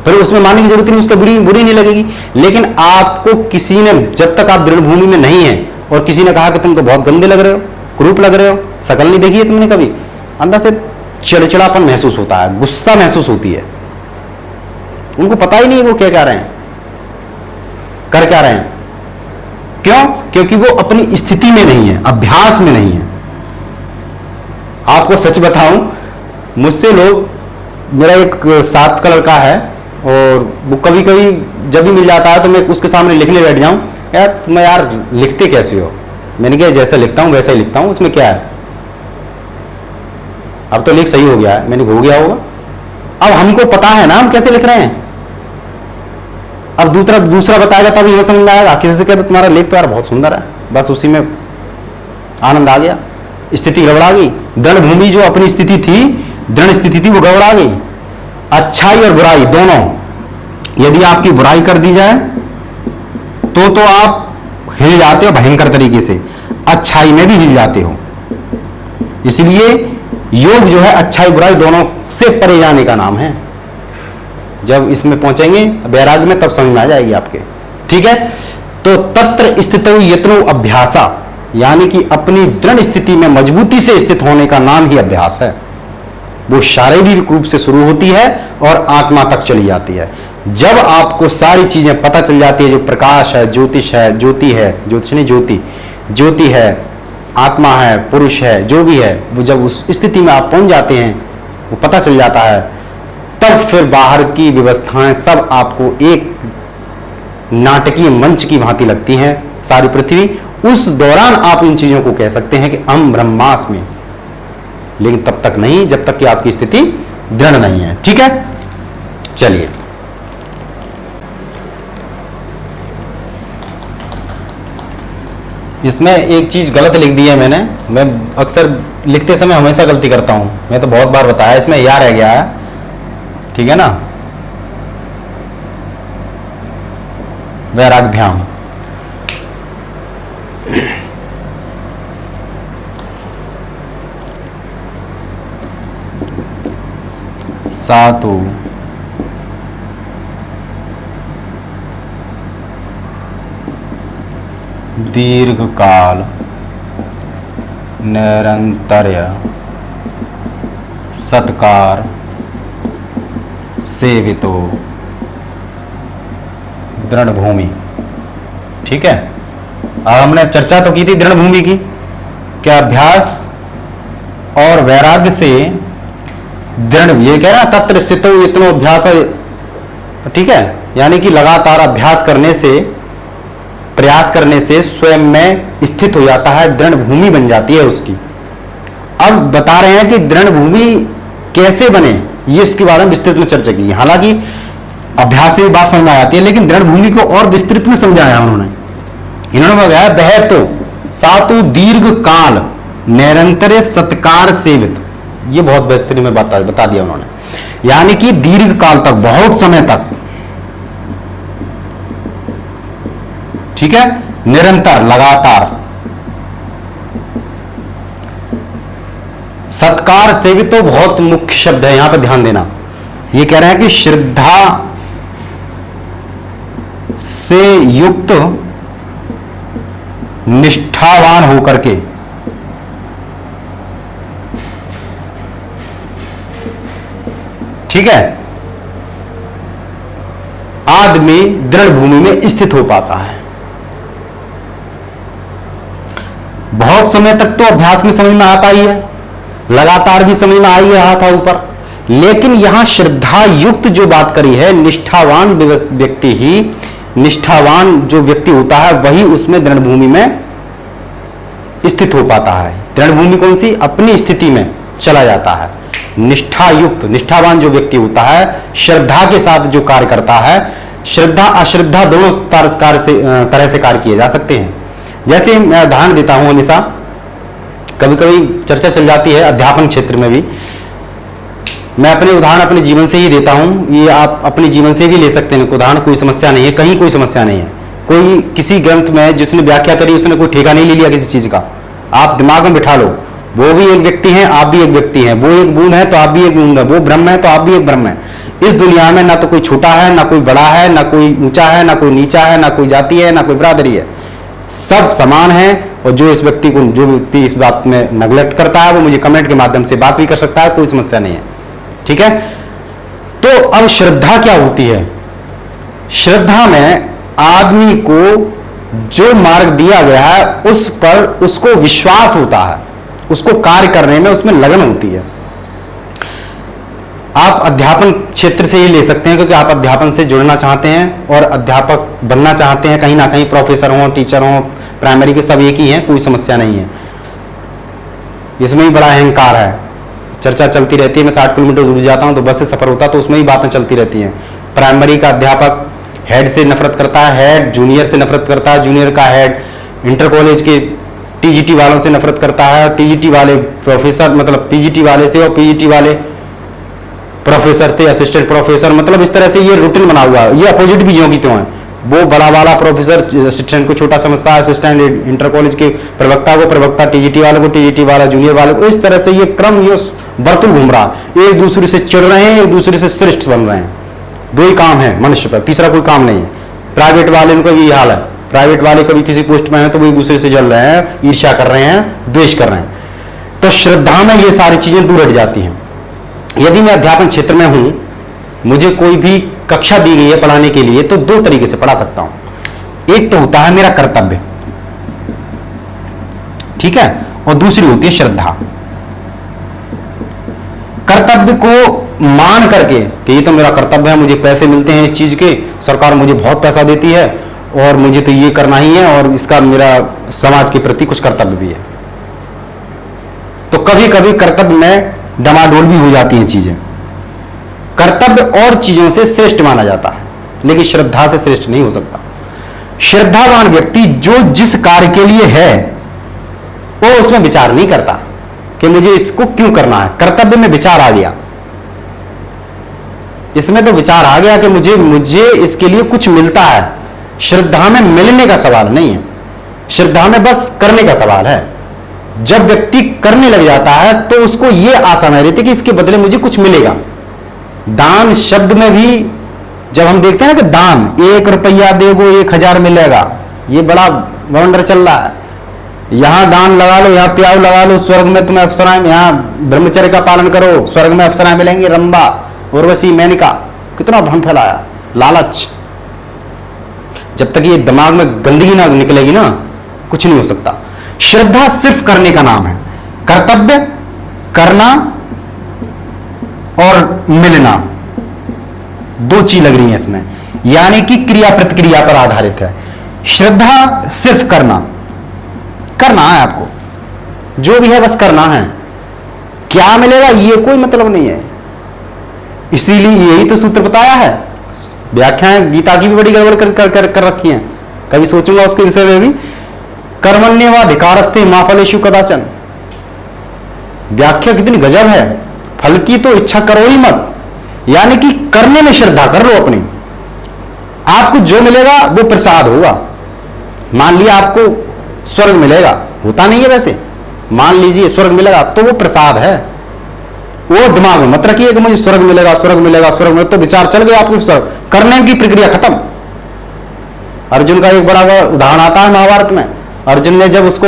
फिर उसमें मानने की जरूरत नहीं, उसको बुरी नहीं लगेगी। लेकिन आपको किसी ने, जब तक आप दृढ़ भूमि में नहीं है और किसी ने कहा कि तुम तो बहुत गंदे लग रहे हो, कुरूप लग रहे हो, शकल नहीं देखी है तुमने कभी, अंदर से चिड़चिड़ापन महसूस होता है, गुस्सा महसूस होती है। उनको पता ही नहीं है वो क्या कह रहे हैं, कर क्या रहे हैं। क्यों? क्योंकि वो अपनी स्थिति में नहीं है, अभ्यास में नहीं है। आपको सच बताऊं, मुझसे लोग, मेरा एक 7 का लड़का है और वो कभी कभी जब भी मिल जाता है तो मैं उसके सामने लिखने बैठ जाऊं, यार तुम यार लिखते कैसे हो? मैंने कहा जैसा लिखता हूं वैसा ही लिखता हूं, उसमें क्या है, अब तो लिख सही हो गया है। मैंने हो गया होगा, अब हमको पता है ना हम कैसे लिख रहे हैं। अब दूसरा बताएगा तब ये समझ में आएगा। किसी से कहते तुम्हारा लेख तो यार बहुत सुंदर है, बस उसी में आनंद आ गया, स्थिति गड़बड़ा गई। दृढ़ भूमि जो अपनी स्थिति थी, दृढ़ स्थिति थी, वो गड़बड़ा गई। अच्छाई और बुराई दोनों, यदि आपकी बुराई कर दी जाए तो आप हिल जाते हो भयंकर तरीके से, अच्छाई में भी हिल जाते हो। इसलिए योग जो है अच्छाई बुराई दोनों से परे जाने का नाम है। जब इसमें पहुंचेंगे वैराग्य में तब समझ में आ जाएगी आपके, ठीक है। तो तत्र स्थितो यत्नो अभ्यासा, यानी कि अपनी दृढ़ स्थिति में मजबूती से स्थित होने का नाम ही अभ्यास है। वो शारीरिक रूप से शुरू होती है और आत्मा तक चली जाती है। जब आपको सारी चीजें पता चल जाती है, जो प्रकाश है, ज्योतिष है, ज्योति है, ज्योतिष नहीं ज्योति है, आत्मा है, पुरुष है, जो भी है, वो जब उस स्थिति में आप पहुंच जाते हैं, वो पता चल जाता है, तब फिर बाहर की व्यवस्थाएं सब आपको एक नाटकीय मंच की भांति लगती हैं, सारी पृथ्वी। उस दौरान आप इन चीजों को कह सकते हैं कि हम ब्रह्मास्मि, लेकिन तब तक नहीं जब तक कि आपकी स्थिति दृढ़ नहीं है, ठीक है। चलिए, इसमें एक चीज गलत लिख दी है मैंने। मैं अक्सर लिखते समय हमेशा गलती करता हूं, मैं तो बहुत बार बताया, इसमें या रह गया है, ठीक है ना। वैराग्याम, सातु दीर्घकाल निरंतर्य सत्कार सेवितो दृढ़ भूमि, ठीक है। अब हमने चर्चा तो की थी दृढ़ भूमि की, क्या अभ्यास और वैराग्य से दृढ़, ये कह रहा है तत्र स्थितो इतनो अभ्यास, ठीक है, यानी कि लगातार अभ्यास करने से, प्रयास करने से स्वयं में स्थित हो जाता है, दृढ़ भूमि बन जाती है उसकी। अब बता रहे हैं कि दृढ़ भूमि कैसे बने, ये इसके बारे में विस्तृत में चर्चा की। हालांकि अभ्यास से भी बात समझ में आती है, लेकिन दृढ़ भूमि को और विस्तृत में समझाया इन्होंने बताया वह तो सातु दीर्घ काल निरंतर सत्कार सेवित, ये बहुत बेहतरीन में बता दिया उन्होंने, यानी कि दीर्घ काल तक, बहुत समय तक, ठीक है, निरंतर, लगातार सत्कार सेवित, तो बहुत मुख्य शब्द है, यहां पर ध्यान देना। ये कह रहे हैं कि श्रद्धा से युक्त निष्ठावान होकर के, ठीक है, आदमी दृढ़ भूमि में स्थित हो पाता है। बहुत समय तक तो अभ्यास में समझ में आता ही है, लगातार भी समझ में आई है, हाथ ऊपर, लेकिन यहां श्रद्धा युक्त जो बात करी है, निष्ठावान व्यक्ति ही, निष्ठावान जो व्यक्ति होता है वही उसमें दृढ़ भूमि में स्थित हो पाता है। दृढ़ भूमि कौन सी? अपनी स्थिति में चला जाता है। निष्ठा युक्त, निष्ठावान जो व्यक्ति होता है, श्रद्धा के साथ जो कार्य करता है, श्रद्धा अश्रद्धा दोनों तरह से कार्य किए जा सकते हैं। जैसे मैं उदाहरण देता हूं हमेशा, कभी कभी चर्चा चल जाती है अध्यापन क्षेत्र में भी, मैं अपने उदाहरण अपने जीवन से ही देता हूं, ये आप अपने जीवन से भी ले सकते हैं उदाहरण, कोई समस्या नहीं है, कहीं कोई समस्या नहीं है। कोई किसी ग्रंथ में जिसने व्याख्या करी उसने कोई ठेका नहीं ले लिया किसी चीज का, आप दिमाग में बिठा लो, वो भी एक व्यक्ति है, आप भी एक व्यक्ति हैं, वो एक बूंद है तो आप भी एक बूंद है, वो ब्रह्म है तो आप भी एक ब्रह्म है। इस दुनिया में ना तो कोई छोटा है, ना कोई बड़ा है, ना कोई ऊंचा है, ना कोई नीचा है, ना कोई जाति है, ना कोई बरादरी है, सब समान है। और जो व्यक्ति इस बात में नेगलेक्ट करता है वो मुझे कमेंट के माध्यम से बात भी कर सकता है, कोई समस्या नहीं है, ठीक है। तो अब श्रद्धा क्या होती है? श्रद्धा में आदमी को जो मार्ग दिया गया है उस पर उसको विश्वास होता है, उसको कार्य करने में उसमें लगन होती है। आप अध्यापन क्षेत्र से ही ले सकते हैं, क्योंकि आप अध्यापन से जुड़ना चाहते हैं और अध्यापक बनना चाहते हैं, कहीं ना कहीं प्रोफेसर हो, टीचर हो, प्राइमरी के सब एक ही हैं, कोई समस्या नहीं है। इसमें ही बड़ा अहंकार है, चर्चा चलती रहती है। मैं 60 किलोमीटर दूर जाता हूं तो बस से सफर होता तो उसमें ही बातें चलती रहती हैं। प्राइमरी का अध्यापक हेड से नफरत करता है, हेड जूनियर से नफरत करता है, जूनियर का हेड इंटर कॉलेज के टीजीटी वालों से नफरत करता है, टीजीटी वाले प्रोफेसर मतलब पीजीटी वाले से, और पीजीटी वाले प्रोफेसर थे, असिस्टेंट प्रोफेसर, मतलब इस तरह से ये रूटीन बना हुआ है। ये अपोजिट भी ज्यों की त्यों है। वो बड़ा वाला प्रोफेसर असिस्टेंट को छोटा समझता है, असिस्टेंट इंटर कॉलेज के प्रवक्ता को प्रवक्ता, टीजीटी वाले को टीजीटी वाला जूनियर वाले को, इस तरह से ये क्रम ये वर्तुल घूम रहा है। एक दूसरे से चिढ़ रहे हैं, एक दूसरे से श्रेष्ठ बन रहे हैं। दो ही काम है मनुष्य पर, तीसरा कोई काम नहीं है। प्राइवेट वाले उनका भी हाल है, प्राइवेट वाले कभी किसी पोस्ट में है तो वो एक दूसरे से जल रहे हैं, ईर्ष्या कर रहे हैं, द्वेष कर रहे हैं। तो श्रद्धा में ये सारी चीजें दूर हट जाती हैं। यदि मैं अध्यापन क्षेत्र में हूं, मुझे कोई भी कक्षा दी गई है पढ़ाने के लिए, तो दो तरीके से पढ़ा सकता हूं। एक तो होता है मेरा कर्तव्य, ठीक है, और दूसरी होती है श्रद्धा। कर्तव्य को मान करके कि ये तो मेरा कर्तव्य है, मुझे पैसे मिलते हैं इस चीज के, सरकार मुझे बहुत पैसा देती है और मुझे तो ये करना ही है, और इसका मेरा समाज के प्रति कुछ कर्तव्य भी है। तो कभी कभी कर्तव्य में डमाडोल भी हो जाती हैं चीजें। कर्तव्य और चीजों से श्रेष्ठ माना जाता है, लेकिन श्रद्धा से श्रेष्ठ नहीं हो सकता। श्रद्धावान व्यक्ति जो जिस कार्य के लिए है वो उसमें विचार नहीं करता कि मुझे इसको क्यों करना है। कर्तव्य में विचार आ गया, इसमें तो विचार आ गया कि मुझे इसके लिए कुछ मिलता है। श्रद्धा में मिलने का सवाल नहीं है, श्रद्धा में बस करने का सवाल है। जब व्यक्ति करने लग जाता है तो उसको यह आशा नहीं रहती कि इसके बदले मुझे कुछ मिलेगा। दान शब्द में भी जब हम देखते हैं ना कि दान 1 रुपया देगो 1000 मिलेगा, ये बड़ा वंडर चल रहा है। यहां दान लगा लो, यहां प्याव लगा लो, स्वर्ग में तुम्हें अप्सराएं, यहां ब्रह्मचर्य का पालन करो, स्वर्ग में अप्सराएं मिलेंगी, रंबा उर्वशी मेनका। कितना भ्रम फैलाया, लालच। जब तक ये दिमाग में गंदगी ना निकलेगी ना, कुछ नहीं हो सकता। श्रद्धा सिर्फ करने का नाम है। कर्तव्य करना और मिलना दो चीज लग रही है इसमें, यानी कि क्रिया प्रतिक्रिया पर आधारित है। श्रद्धा सिर्फ करना है, आपको जो भी है बस करना है। क्या मिलेगा ये कोई मतलब नहीं है। इसीलिए यही तो सूत्र बताया है। व्याख्याएं गीता की भी बड़ी गड़बड़ कर रखी हैं, कभी सोचूंगा उसके विषय में भी। कर्मण्येवाधिकारस्ते मा फलेषु कदाचन, व्याख्या कितनी गजब है। फल की तो इच्छा करो ही मत, यानी कि करने में श्रद्धा कर लो अपनी। आपको जो मिलेगा वो प्रसाद होगा। मान लिया आपको स्वर्ग मिलेगा, होता नहीं है वैसे, मान लीजिए स्वर्ग मिलेगा तो वो प्रसाद है। वो दिमाग में मत रखिए कि मुझे स्वर्ग मिलेगा, स्वर्ग मिलेगा, स्वर्ग मिलेगा, तो विचार चल गया आपके स्वर्ग। करने की प्रक्रिया खत्म। अर्जुन का एक बड़ा उदाहरण आता है महाभारत में। अर्जुन ने जब उसको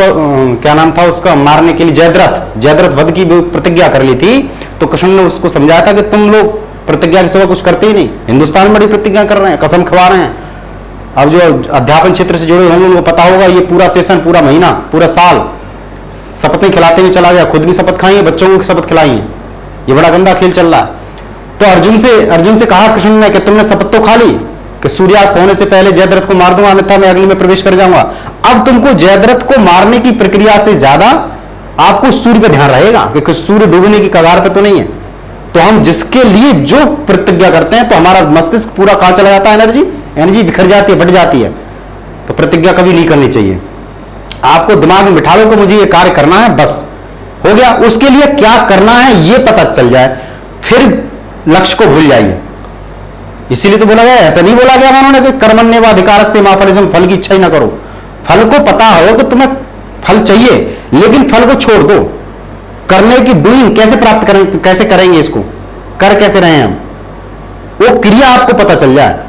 क्या नाम था उसका मारने के लिए जयद्रथ वध की प्रतिज्ञा कर ली थी, तो कृष्ण ने उसको समझाया था कि तुम लोग प्रतिज्ञा के सिवा कुछ करते ही नहीं, हिंदुस्तान में बड़ी प्रतिज्ञा कर रहे हैं, कसम खवा रहे हैं। अब जो अध्यापन क्षेत्र से जुड़े होंगे उनको पता होगा, ये पूरा सेशन, पूरा महीना, पूरा साल शपथें खिलाते हुए चला गया। खुद भी शपथ खाई है, बच्चों को शपथ खिलाई है। ये बड़ा गंदा खेल चल रहा है। तो अर्जुन से कहा कृष्ण ने कि तुमने शपथ तो खा ली कि सूर्यास्त होने से पहले जयद्रथ को मार दूंगा, अन्यथा मैं अग्नि में प्रवेश कर जाऊंगा। अब तुमको जयद्रथ को मारने की प्रक्रिया से ज्यादा आपको सूर्य पे ध्यान रहेगा कि सूर्य डूबने की कगार पे तो नहीं है। तो हम जिसके लिए जो प्रतिज्ञा करते हैं तो हमारा मस्तिष्क पूरा कहां चला जाता है, एनर्जी बिखर जाती है, बढ़ जाती है। तो प्रतिज्ञा कभी नहीं करनी चाहिए। आपको दिमाग में बिठा लो कि मुझे ये कार्य करना है, बस हो गया। उसके लिए क्या करना है ये पता चल जाए, फिर लक्ष्य को भूल जाइए। इसीलिए तो बोला गया, ऐसा नहीं बोला गया उन्होंने कि कर्मण्येवाधिकारस्ते मा फलेषु, फल की इच्छा ही ना करो। फल को पता हो कि तुम्हें फल चाहिए, लेकिन फल को छोड़ दो। करने की डूइंग कैसे प्राप्त करेंगे, कैसे करेंगे, इसको कर कैसे रहे हैं हम, वो क्रिया आपको पता चल जाए।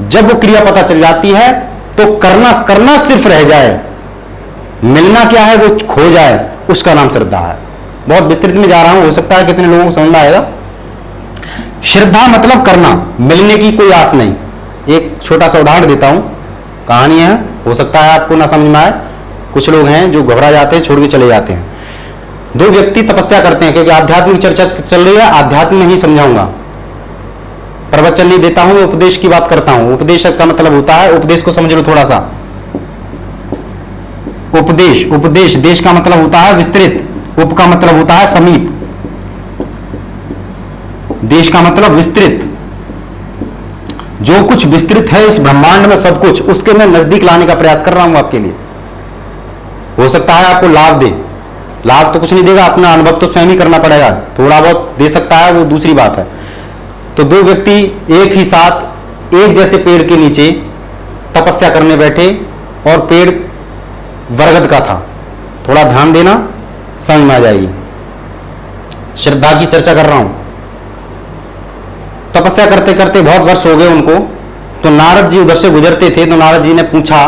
जब वो क्रिया पता चल जाती है तो करना सिर्फ रह जाए, मिलना क्या है वो खो जाए, उसका नाम श्रद्धा है। बहुत विस्तृत में जा रहा हूं, हो सकता है कितने लोगों को समझ में आएगा। श्रद्धा मतलब करना, मिलने की कोई आस नहीं। एक छोटा सा उदाहरण देता हूं, कहानी है, हो सकता है आपको ना समझ में आए। कुछ लोग हैं जो घबरा जाते हैं, छोड़ के चले जाते हैं। दो व्यक्ति तपस्या करते हैं, क्योंकि आध्यात्मिक चर्चा चल रही है, आध्यात्म में ही समझाऊंगा, प्रवचन नहीं देता हूं, उपदेश की बात करता हूं। उपदेश का मतलब होता है, उपदेश को समझ लो थोड़ा सा। उपदेश देश का मतलब होता है विस्तृत, उप का मतलब होता है समीप, देश का मतलब विस्तृत। जो कुछ विस्तृत है इस ब्रह्मांड में सब कुछ, उसके मैं नजदीक लाने का प्रयास कर रहा हूं आपके लिए। हो सकता है आपको लाभ दे, लाभ तो कुछ नहीं देगा, अपना अनुभव तो स्वयं ही करना पड़ेगा, थोड़ा बहुत दे सकता है वो दूसरी बात है। तो दो व्यक्ति एक ही साथ एक जैसे पेड़ के नीचे तपस्या करने बैठे और पेड़ बरगद का था। थोड़ा ध्यान देना, समझ में आ जाएगी। श्रद्धा की चर्चा कर रहा हूं। तपस्या करते करते बहुत वर्ष हो गए उनको, तो नारद जी उधर से गुजरते थे, तो नारद जी ने पूछा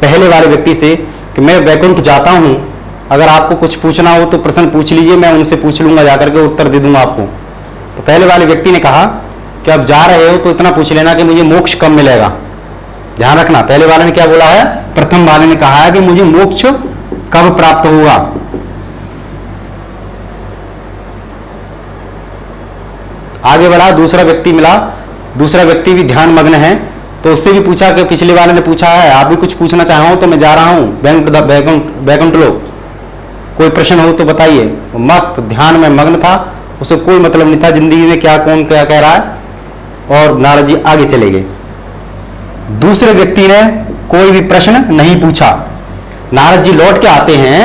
पहले वाले व्यक्ति से कि मैं वैकुंठ जाता हूं, अगर आपको कुछ पूछना हो तो प्रश्न पूछ लीजिए, मैं उनसे पूछ लूंगा, जाकर के उत्तर दे दूंगा आपको। तो पहले वाले व्यक्ति ने कहा कि अब जा रहे हो तो इतना पूछ लेना कि मुझे मोक्ष कब मिलेगा। ध्यान रखना, पहले वाले ने क्या बोला है, प्रथम वाले ने कहा है कि मुझे मोक्ष कब प्राप्त होगा। आगे बढ़ा, दूसरा व्यक्ति मिला, दूसरा व्यक्ति भी ध्यान मग्न है, तो उससे भी पूछा कि पिछले वाले ने पूछा है, आप भी कुछ पूछना चाहो तो मैं जा रहा हूं बैकुंठ लोक, कोई प्रश्न हो तो बताइए। मस्त ध्यान में मग्न था, उसे कोई मतलब नहीं था जिंदगी में क्या कौन क्या कह रहा है। और नारद जी आगे चले गए। दूसरे व्यक्ति ने कोई भी प्रश्न नहीं पूछा। नारद जी लौट के आते हैं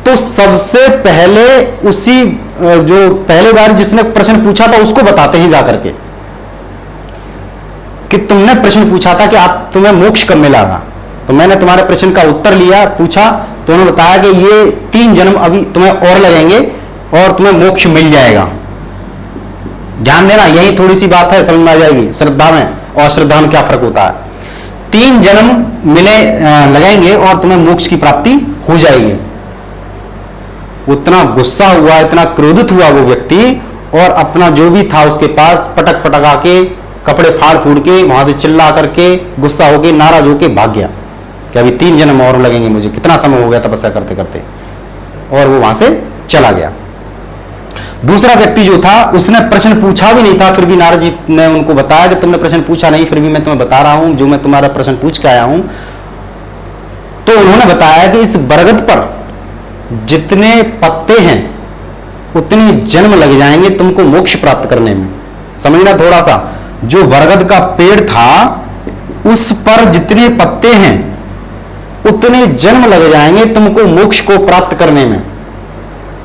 तो सबसे पहले उसी जो पहले बार जिसने प्रश्न पूछा था उसको बताते हैं जाकर के कि तुमने प्रश्न पूछा था कि आप तुम्हें मोक्ष कब मिलेगा, तो मैंने तुम्हारे प्रश्न का उत्तर लिया, पूछा, तो उन्होंने बताया कि ये 3 जन्म अभी तुम्हें और लगेंगे और तुम्हें मोक्ष मिल जाएगा। ध्यान देना, यही थोड़ी सी बात है, समझ में आ जाएगी श्रद्धा में और श्रद्धा में क्या फर्क होता है। 3 जन्म लगेंगे और तुम्हें मोक्ष की प्राप्ति हो जाएगी। उतना गुस्सा हुआ, इतना क्रोधित हुआ वो व्यक्ति, और अपना जो भी था उसके पास पटक पटका के, कपड़े फाड़ फूड़ के, वहां से चिल्ला करके, गुस्सा होके, नाराज होके भाग गया कि अभी 3 जन्म और लगेंगे मुझे, कितना समय हो गया तपस्या करते करते, और वो वहां से चला गया। दूसरा व्यक्ति जो था उसने प्रश्न पूछा भी नहीं था, फिर भी नारद जी ने उनको बताया कि तुमने प्रश्न पूछा नहीं, फिर भी मैं तुम्हें बता रहा हूं जो मैं तुम्हारा प्रश्न पूछ के आया हूं। तो उन्होंने बताया कि इस बरगद पर जितने पत्ते हैं उतने जन्म लग जाएंगे तुमको मोक्ष प्राप्त करने में। समझना थोड़ा सा, जो बरगद का पेड़ था उस पर जितने पत्ते हैं उतने जन्म लग जाएंगे तुमको मोक्ष को प्राप्त करने में।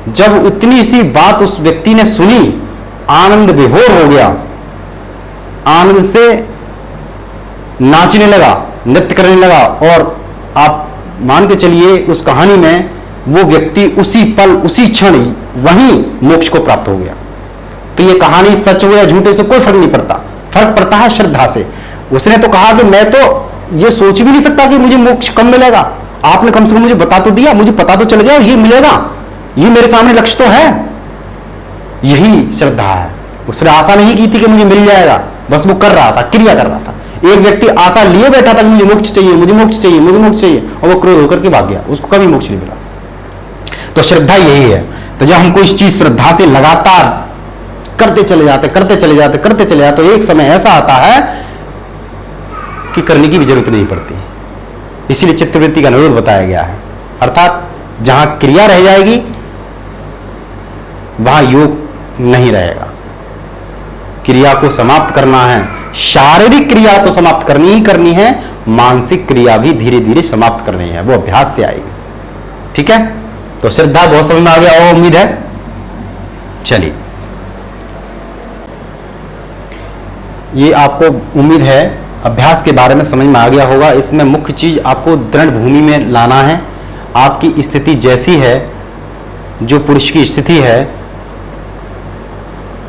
जब इतनी सी बात उस व्यक्ति ने सुनी, आनंद विभोर हो गया, आनंद से नाचने लगा, नृत्य करने लगा, और आप मान के चलिए उस कहानी में वो व्यक्ति उसी पल उसी क्षण वहीं मोक्ष को प्राप्त हो गया। तो ये कहानी सच हो या झूठे से कोई फर्क नहीं पड़ता, फर्क पड़ता है श्रद्धा से। उसने तो कहा कि मैं तो ये सोच भी नहीं सकता कि मुझे मोक्ष कब मिलेगा, आपने कम से कम मुझे बता तो दिया, मुझे पता तो चल गया ये मिलेगा, ये मेरे सामने लक्ष्य तो है। यही श्रद्धा है। उसने आशा नहीं की थी कि मुझे मिल जाएगा, बस वो कर रहा था, क्रिया कर रहा था। एक व्यक्ति आशा लिए बैठा था कि मुझे मोक्ष चाहिए, मुझे मोक्ष चाहिए, मुझे मोक्ष चाहिए, और वो क्रोध होकर के भाग गया, उसको कभी मोक्ष नहीं मिला। तो श्रद्धा यही है। तो जब हमको इस चीज श्रद्धा से लगातार करते चले जाते करते चले जाते करते चले जाते, तो एक समय ऐसा आता है कि करने की भी जरूरत नहीं पड़ती। इसीलिए चित्तवृत्ति का निरोध बताया गया है, अर्थात जहां क्रिया रह जाएगी वहां योग नहीं रहेगा। क्रिया को समाप्त करना है, शारीरिक क्रिया तो समाप्त करनी ही करनी है, मानसिक क्रिया भी धीरे धीरे समाप्त करनी है, वो अभ्यास से आएगी। ठीक है, तो श्रद्धा बहुत समझ में आ गया और उम्मीद है। चलिए, ये आपको उम्मीद है अभ्यास के बारे में समझ में आ गया होगा। इसमें मुख्य चीज आपको दृढ़ भूमि में लाना है। आपकी स्थिति जैसी है, जो पुरुष की स्थिति है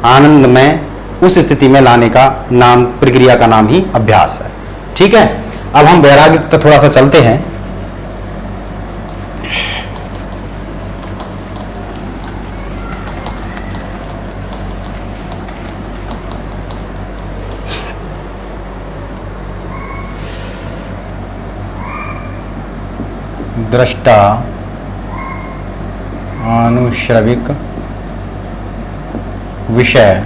आनंद में, उस स्थिति में लाने का नाम, प्रक्रिया का नाम ही अभ्यास है। ठीक है, अब हम वैराग्य तक थोड़ा सा चलते हैं। दृष्टा अनुश्रविक विषय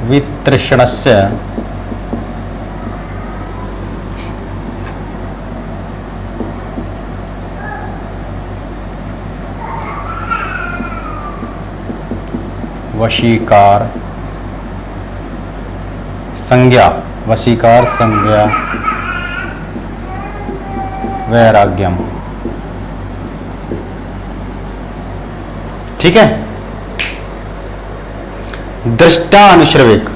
वितृष्णस्य वशीकार संज्ञा, वशीकार संज्ञा वैराग्यम। ठीक है। दृष्टा अनुश्रविक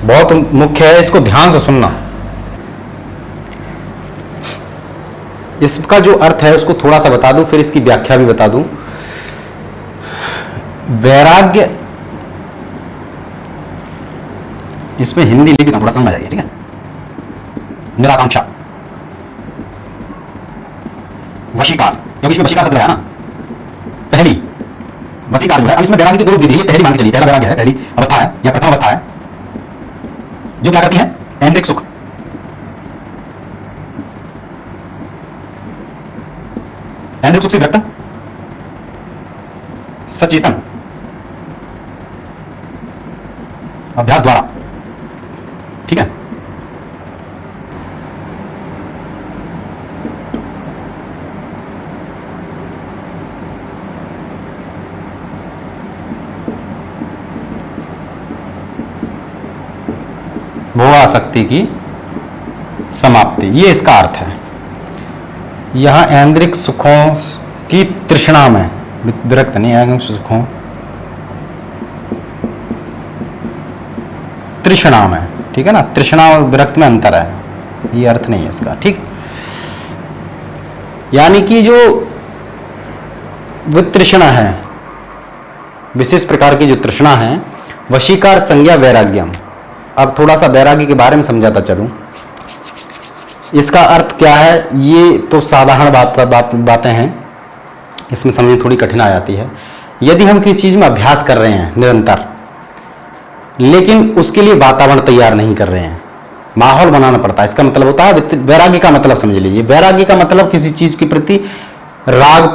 बहुत मुख्य है, इसको ध्यान से सुनना। इसका जो अर्थ है उसको थोड़ा सा बता दूं, फिर इसकी व्याख्या भी बता दूं। वैराग्य, इसमें हिंदी लिखी थोड़ा समझ आ जाएगी। ठीक है। निराकांक्षा, वशीकार, क्योंकि इसमें वशीकार शब्द है ना, पहली वशीकार जो है। अब इसमें वैराग्य की दो रूप दी है, पहली मान के चलिए, पहला वैराग्य है, पहली अवस्था है या प्रथम अवस्था है, जो क्या करती है, ऐन्द्रिक सुख, ऐन्द्रिक सुख से व्यक्त सचेतन अभ्यास द्वारा। ठीक है। भोगासक्ति की समाप्ति, ये इसका अर्थ है। यहां ऐन्द्रिक सुखों की तृष्णा में, विरक्त नहीं, ऐन्द्रिक सुखों तृष्णा में। ठीक है ना, तृष्णा और विरक्त में अंतर है, ये अर्थ नहीं है इसका। ठीक। यानी कि जो वितृष्णा है, विशेष प्रकार की जो तृष्णा है, वशीकार संज्ञा वैराग्यम। अब थोड़ा सा वैराग्य के बारे में समझाता चलूं। इसका अर्थ क्या है, ये तो साधारण बातें हैं, इसमें समझ थोड़ी कठिन आ जाती है। यदि हम किसी चीज में अभ्यास कर रहे हैं निरंतर, लेकिन उसके लिए वातावरण तैयार नहीं कर रहे हैं, माहौल बनाना पड़ता है। इसका मतलब होता है वैराग्य का मतलब समझ लीजिए। वैराग्य का मतलब किसी चीज के प्रति राग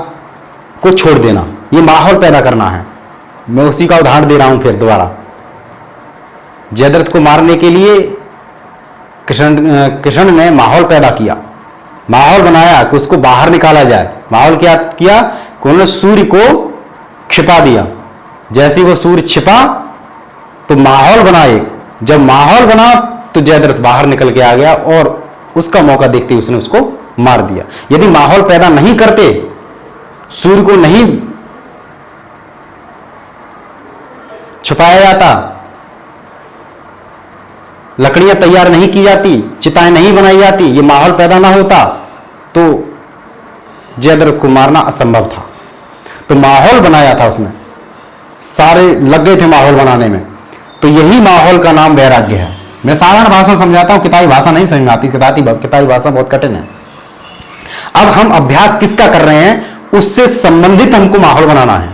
को छोड़ देना, ये माहौल पैदा करना है। मैं उसी का उदाहरण दे रहा हूं फिर दोबारा। जयद्रथ को मारने के लिए कृष्ण ने माहौल पैदा किया, माहौल बनाया कि उसको बाहर निकाला जाए। माहौल क्या किया, उन्होंने सूर्य को छिपा दिया। जैसे वो सूर्य छिपा तो माहौल बनाए, जब माहौल बना तो जयद्रथ बाहर निकल के आ गया और उसका मौका देखते ही उसने उसको मार दिया। यदि माहौल पैदा नहीं करते, सूर्य को नहीं छुपाया जाता, लकड़ियां तैयार नहीं की जाती, चिताएं नहीं बनाई जाती, ये माहौल पैदा ना होता, तो जयद्रथ को मारना असंभव था। तो माहौल बनाया था उसने, सारे लग गए थे माहौल बनाने में। तो यही माहौल का नाम वैराग्य है। मैं साधारण भाषा में समझाता हूं, किताबी भाषा नहीं समझ में आती, किताबी भाषा बहुत कठिन है। अब हम अभ्यास किसका कर रहे हैं, उससे संबंधित हमको माहौल बनाना है।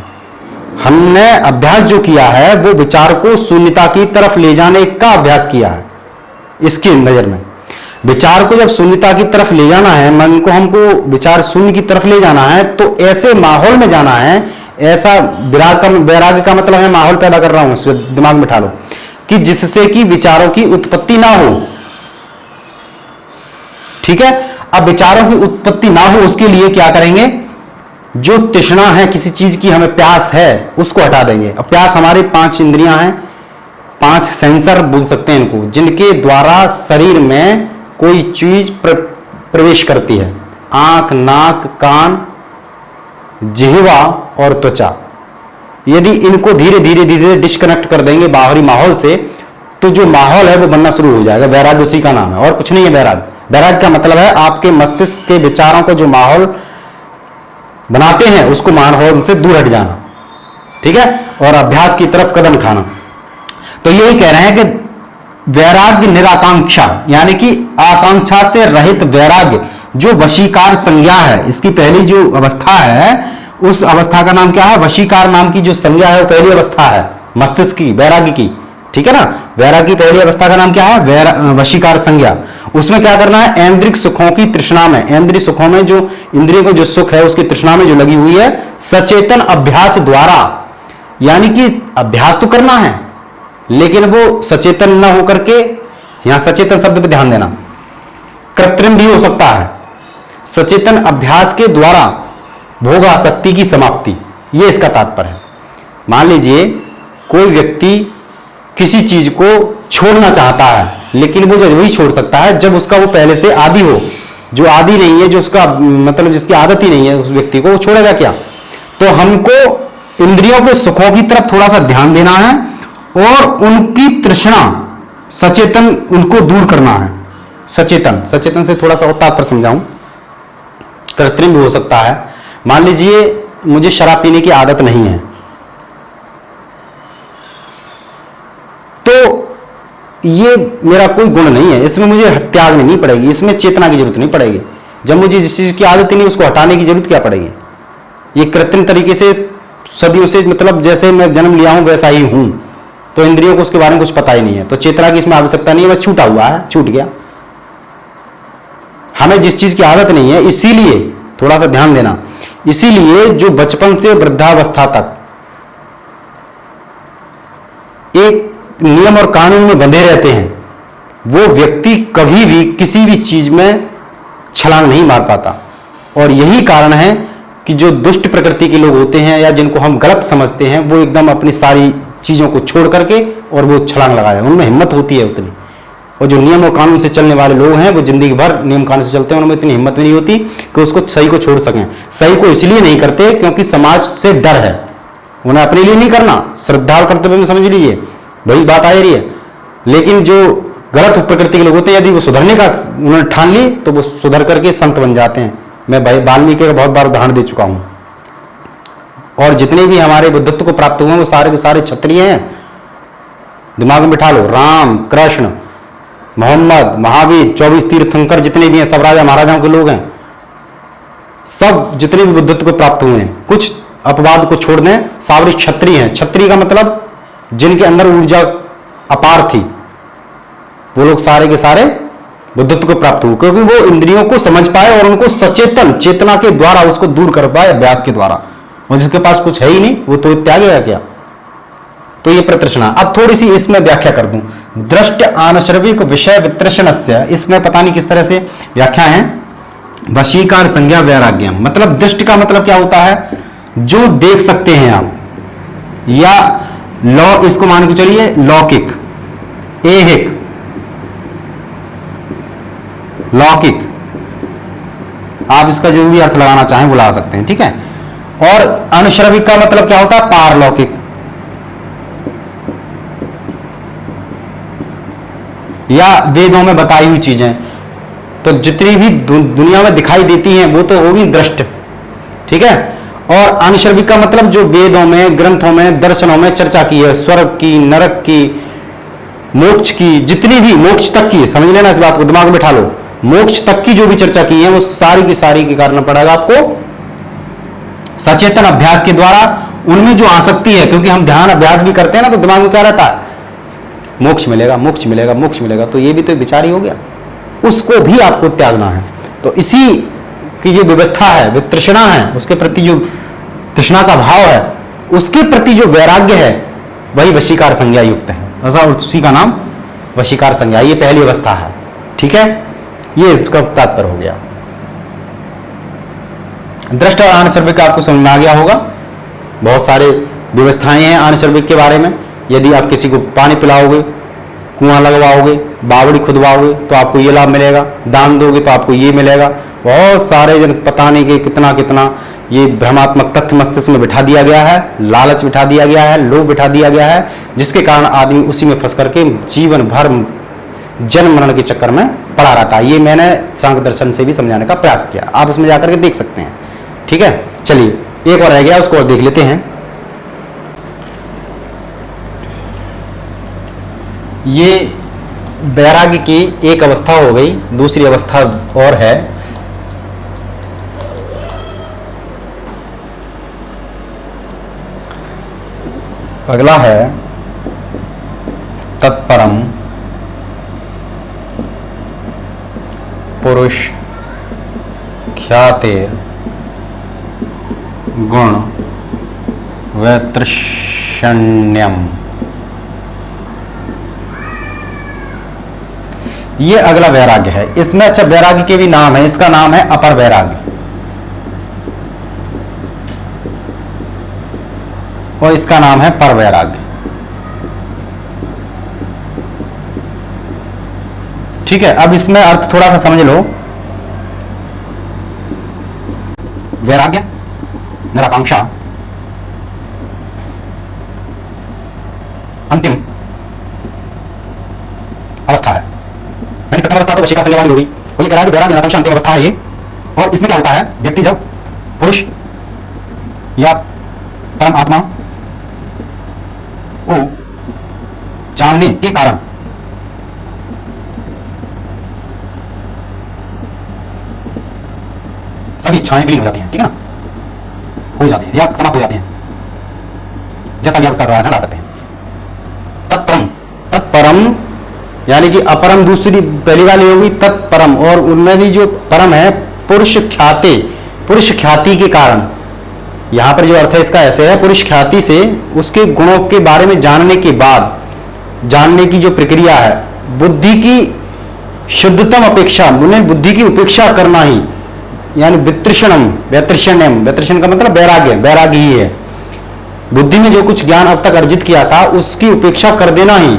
हमने अभ्यास जो किया है वो विचार को शून्यता की तरफ ले जाने का अभ्यास किया है। इसकी नजर में विचार को जब शून्यता की तरफ ले जाना है, मन को हमको विचार शून्य की तरफ ले जाना है, तो ऐसे माहौल में जाना है। ऐसा वैराग्य का मतलब है माहौल पैदा कर रहा हूं, इसको दिमाग में बिठा लो, कि जिससे कि विचारों की उत्पत्ति ना हो। ठीक है। अब विचारों की उत्पत्ति ना हो, उसके लिए क्या करेंगे, जो तृष्णा है, किसी चीज की हमें प्यास है, उसको हटा देंगे। अब प्यास, हमारी 5 इंद्रियां हैं, 5 सेंसर बोल सकते हैं इनको, जिनके द्वारा शरीर में कोई चीज प्रवेश करती है। आंख, नाक, कान, जिह्वा और त्वचा। यदि इनको धीरे धीरे डिस्कनेक्ट कर देंगे बाहरी माहौल से, तो जो माहौल है वो बनना शुरू हो जाएगा। वैराग्य उसी का नाम है, और कुछ नहीं है वैराग्य। वैराग्य का मतलब है आपके मस्तिष्क के विचारों को जो माहौल बनाते हैं, उसको माहौल से दूर हट जाना। ठीक है। और अभ्यास की तरफ कदम उठाना। तो यही कह रहे हैं कि वैराग्य निराकांक्षा, यानी कि आकांक्षा से रहित वैराग्य, जो वशीकार संज्ञा है, इसकी पहली जो अवस्था है, उस अवस्था का नाम क्या है, वशीकार नाम की जो संज्ञा है, वो पहली अवस्था है मस्तिष्क की, वैराग्य की। ठीक है ना। वैराग्य की पहली अवस्था का नाम क्या है, वशीकार संज्ञा। उसमें क्या करना है, ऐन्द्रिक सुखों की तृष्णा में, ऐन्द्रिक सुखों में जो इंद्रियों को जो सुख है उसकी तृष्णा में जो लगी हुई है, सचेतन अभ्यास द्वारा, यानी कि अभ्यास तो करना है, लेकिन वो सचेतन ना होकर के, यहां सचेतन शब्द पे ध्यान देना, कृत्रिम भी हो सकता है। सचेतन अभ्यास के द्वारा भोगासक्ति की समाप्ति, ये इसका तात्पर्य है। मान लीजिए कोई व्यक्ति किसी चीज को छोड़ना चाहता है, लेकिन वो वही छोड़ सकता है जब उसका वो पहले से आदी हो। जो आदी नहीं है, जो उसका मतलब जिसकी आदत ही नहीं है, उस व्यक्ति को वो छोड़ेगा क्या। तो हमको इंद्रियों के सुखों की तरफ थोड़ा सा ध्यान देना है और उनकी तृष्णा सचेतन उनको दूर करना है। सचेतन, सचेतन से थोड़ा सा और तात्पर्य समझाऊं, कृत्रिम भी हो सकता है। मान लीजिए मुझे शराब पीने की आदत नहीं है, तो ये मेरा कोई गुण नहीं है, इसमें मुझे त्यागनी नहीं पड़ेगी, इसमें चेतना की जरूरत नहीं पड़ेगी। जब मुझे जिस चीज की आदत ही नहीं, उसको हटाने की जरूरत क्या पड़ेगी। ये कृत्रिम तरीके से सदियों से, मतलब जैसे मैं जन्म लिया हूं वैसा ही हूं, तो इंद्रियों को उसके बारे में कुछ पता ही नहीं है, तो चेतना की इसमें आवश्यकता नहीं है, बस छूटा हुआ है, छूट गया। हमें जिस चीज की आदत नहीं है, इसीलिए थोड़ा सा ध्यान देना, इसीलिए जो बचपन से वृद्धावस्था तक एक नियम और कानून में बंधे रहते हैं, वो व्यक्ति कभी भी किसी भी चीज में छलांग नहीं मार पाता। और यही कारण है कि जो दुष्ट प्रकृति के लोग होते हैं या जिनको हम गलत समझते हैं, वो एकदम अपनी सारी चीजों को छोड़ करके और वो छलांग लगाया, उनमें हिम्मत होती है उतनी। और जो नियम और कानून से चलने वाले लोग हैं, वो जिंदगी भर नियम कानून से चलते हैं, उनमें इतनी हिम्मत नहीं होती कि उसको सही को छोड़ सकें। सही को इसलिए नहीं करते क्योंकि समाज से डर है, उन्हें अपने लिए नहीं करना, श्रद्धा और कर्तव्य में समझ लीजिए, वही बात आ रही है। लेकिन जो गलत प्रकृति के लोग होते हैं, यदि वो सुधरने का उन्होंने ठान ली, तो वो सुधर करके संत बन जाते हैं। मैं भाई वाल्मीकि का बहुत बार उदाहरण दे चुका हूं। और जितने भी हमारे बुद्धत्व को प्राप्त हुए हैं, वो सारे के सारे क्षत्रिय हैं। दिमाग में बिठा लो, राम, कृष्ण, मोहम्मद, महावीर, 24 तीर्थंकर जितने भी हैं, सब राजा महाराजाओं के लोग हैं। सब जितने भी बुद्धत्व को प्राप्त हुए हैं, कुछ अपवाद को छोड़ दें, सारे क्षत्रिय हैं। क्षत्रिय का मतलब जिनके अंदर ऊर्जा अपार थी, वो लोग सारे के सारे बुद्धत्व को प्राप्त हुए, क्योंकि वो इंद्रियों को समझ पाए और उनको सचेतन चेतना के द्वारा उसको दूर कर पाए, अभ्यास के द्वारा। और जिसके पास कुछ है ही नहीं, वो तो त्यागेगा क्या। तो ये प्रतृष्णा। अब थोड़ी सी इसमें व्याख्या कर दूं। दृष्ट आनश्रविक विषय वितृष्णस्य, इसमें पता नहीं किस तरह से व्याख्या है। वशीकार संज्ञा वैराग्यम, मतलब दृष्ट का मतलब क्या होता है, जो देख सकते हैं आप, या लौ, इसको मान के चलिए लौकिक, ऐहिक, लौकिक, आप इसका जो भी अर्थ लगाना चाहें वो लगा सकते हैं, ठीक है। और अनुश्रविक का मतलब क्या होता है, पारलौकिक, या वेदों में बताई हुई चीजें। तो जितनी भी दुनिया में दिखाई देती हैं वो तो होगी दृष्ट, ठीक है। और अनुश्रविक का मतलब जो वेदों में, ग्रंथों में, दर्शनों में चर्चा की है, स्वर्ग की, नरक की, मोक्ष की, जितनी भी, मोक्ष तक की, समझ लेना इस बात को, दिमाग में बिठा लो, मोक्ष तक की जो भी चर्चा की है, वो सारी की सारी के करना पड़ेगा आपको सचेतन अभ्यास के द्वारा। उनमें जो आसक्ति है, क्योंकि हम ध्यान अभ्यास भी करते हैं ना, तो दिमाग में क्या रहता है, मोक्ष मिलेगा, मोक्ष मिलेगा, मोक्ष मिलेगा, तो ये भी तो विचार ही हो गया, उसको भी आपको त्यागना है। तो इसी की जो व्यवस्था है, वितृष्णा है, उसके प्रति जो तृष्णा का भाव है, उसके प्रति जो वैराग्य है, वही वशीकार संज्ञा युक्त है। ऐसा उसी का नाम वशीकार संज्ञा, ये पहली अवस्था है, ठीक है। ये इसका तात्पर्य हो गया। दृष्ट और आनश्रविक आपको समझ में आ गया होगा। बहुत सारे व्यवस्थाएं हैं आनश्रविक के बारे में। यदि आप किसी को पानी पिलाओगे, कुआं लगवाओगे, बावड़ी खुदवाओगे, तो आपको ये लाभ मिलेगा, दान दोगे तो आपको ये मिलेगा। बहुत सारे जन पता नहीं कि कितना कितना ये भ्रमात्मक तथ्य मस्तिष्क में बिठा दिया गया है, लालच बिठा दिया गया है, लोभ बिठा दिया गया है, जिसके कारण आदमी उसी में फंस करके जीवन भर जन्म मरण के चक्कर में पड़ा रहता है। ये मैंने सांख्य दर्शन से भी समझाने का प्रयास किया, आप उसमें जाकर के देख सकते हैं, ठीक है। चलिए एक और रह गया, उसको और देख लेते हैं। ये वैराग्य की एक अवस्था हो गई, दूसरी अवस्था और है, अगला है तत्परम पुरुष ख्याते गुण वैतृष्ण्यम। ये अगला वैराग्य है। इसमें अच्छा वैराग्य के भी नाम है, इसका नाम है अपर वैराग्य और इसका नाम है पर वैराग्य। ठीक है, अब इसमें अर्थ थोड़ा सा समझ लो। वैराग्य, निराकांक्षा, अंतिम अवस्था है। यानी प्रथम अवस्था तो वशीका संज्ञा वाली होगी, वो ये कह रहा है कि वैराग्य निराकांक्षा अंतिम अवस्था है ये। और इसमें क्या होता है, व्यक्ति जब पुरुष या परम आत्मा को जानने के कारण सभी इच्छाएं विलीन हो जाती हैं, ठीक है ना, हो जाती हैं या समाप्त हो जाती हैं, जैसा भी आप उसका उदाहरण ला सकते हैं। तत्परम, तत्परम यानी कि अपरम दूसरी पहली वाली होगी, तत्परम, और उनमें भी जो परम है पुरुष ख्याति, पुरुष ख्याति के कारण। यहां पर जो अर्थ है इसका ऐसे है, पुरुष ख्याति से उसके गुणों के बारे में जानने के बाद, जानने की जो प्रक्रिया है, बुद्धि की शुद्धतम अपेक्षा, उन्हें बुद्धि की उपेक्षा करना ही, यानी वितृषणम, वैतृषण्यम, वैतृषण का मतलब वैराग्य, वैराग्य ही है। बुद्धि में जो कुछ ज्ञान अब तक अर्जित किया था उसकी उपेक्षा कर देना ही,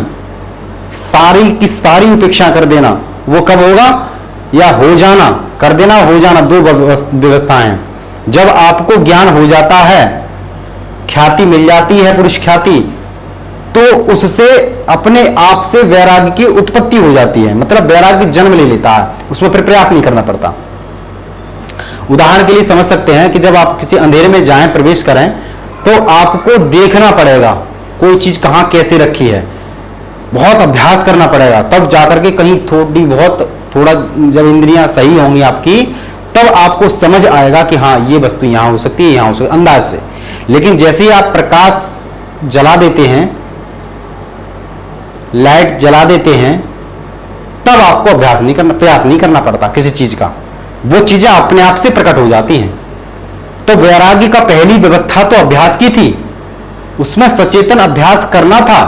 सारी की सारी उपेक्षा कर देना। वो कब होगा, या हो जाना, कर देना, हो जाना, दो व्यवस्थाएं हैं। जब आपको ज्ञान हो जाता है, ख्याति मिल जाती है, पुरुष ख्याति, तो उससे अपने आप से वैराग्य की उत्पत्ति हो जाती है, मतलब वैराग्य जन्म ले लेता है, उसमें फिर प्रयास नहीं करना पड़ता। उदाहरण के लिए समझ सकते हैं कि जब आप किसी अंधेरे में जाएं, प्रवेश करें, तो आपको देखना पड़ेगा कोई चीज कहां कैसे रखी है, बहुत अभ्यास करना पड़ेगा, तब जाकर के कहीं थोड़ी बहुत, थोड़ा जब इंद्रियां सही होंगी आपकी, तब आपको समझ आएगा कि हाँ ये वस्तु यहां हो सकती है, यहां हो सकती है, अंदाज से। लेकिन जैसे ही आप प्रकाश जला देते हैं, लाइट जला देते हैं, तब आपको अभ्यास नहीं करना, प्रयास नहीं करना पड़ता किसी चीज का, वो चीजें अपने आप से प्रकट हो जाती हैं। तो वैराग्य का पहली व्यवस्था तो अभ्यास की थी, उसमें सचेतन अभ्यास करना था।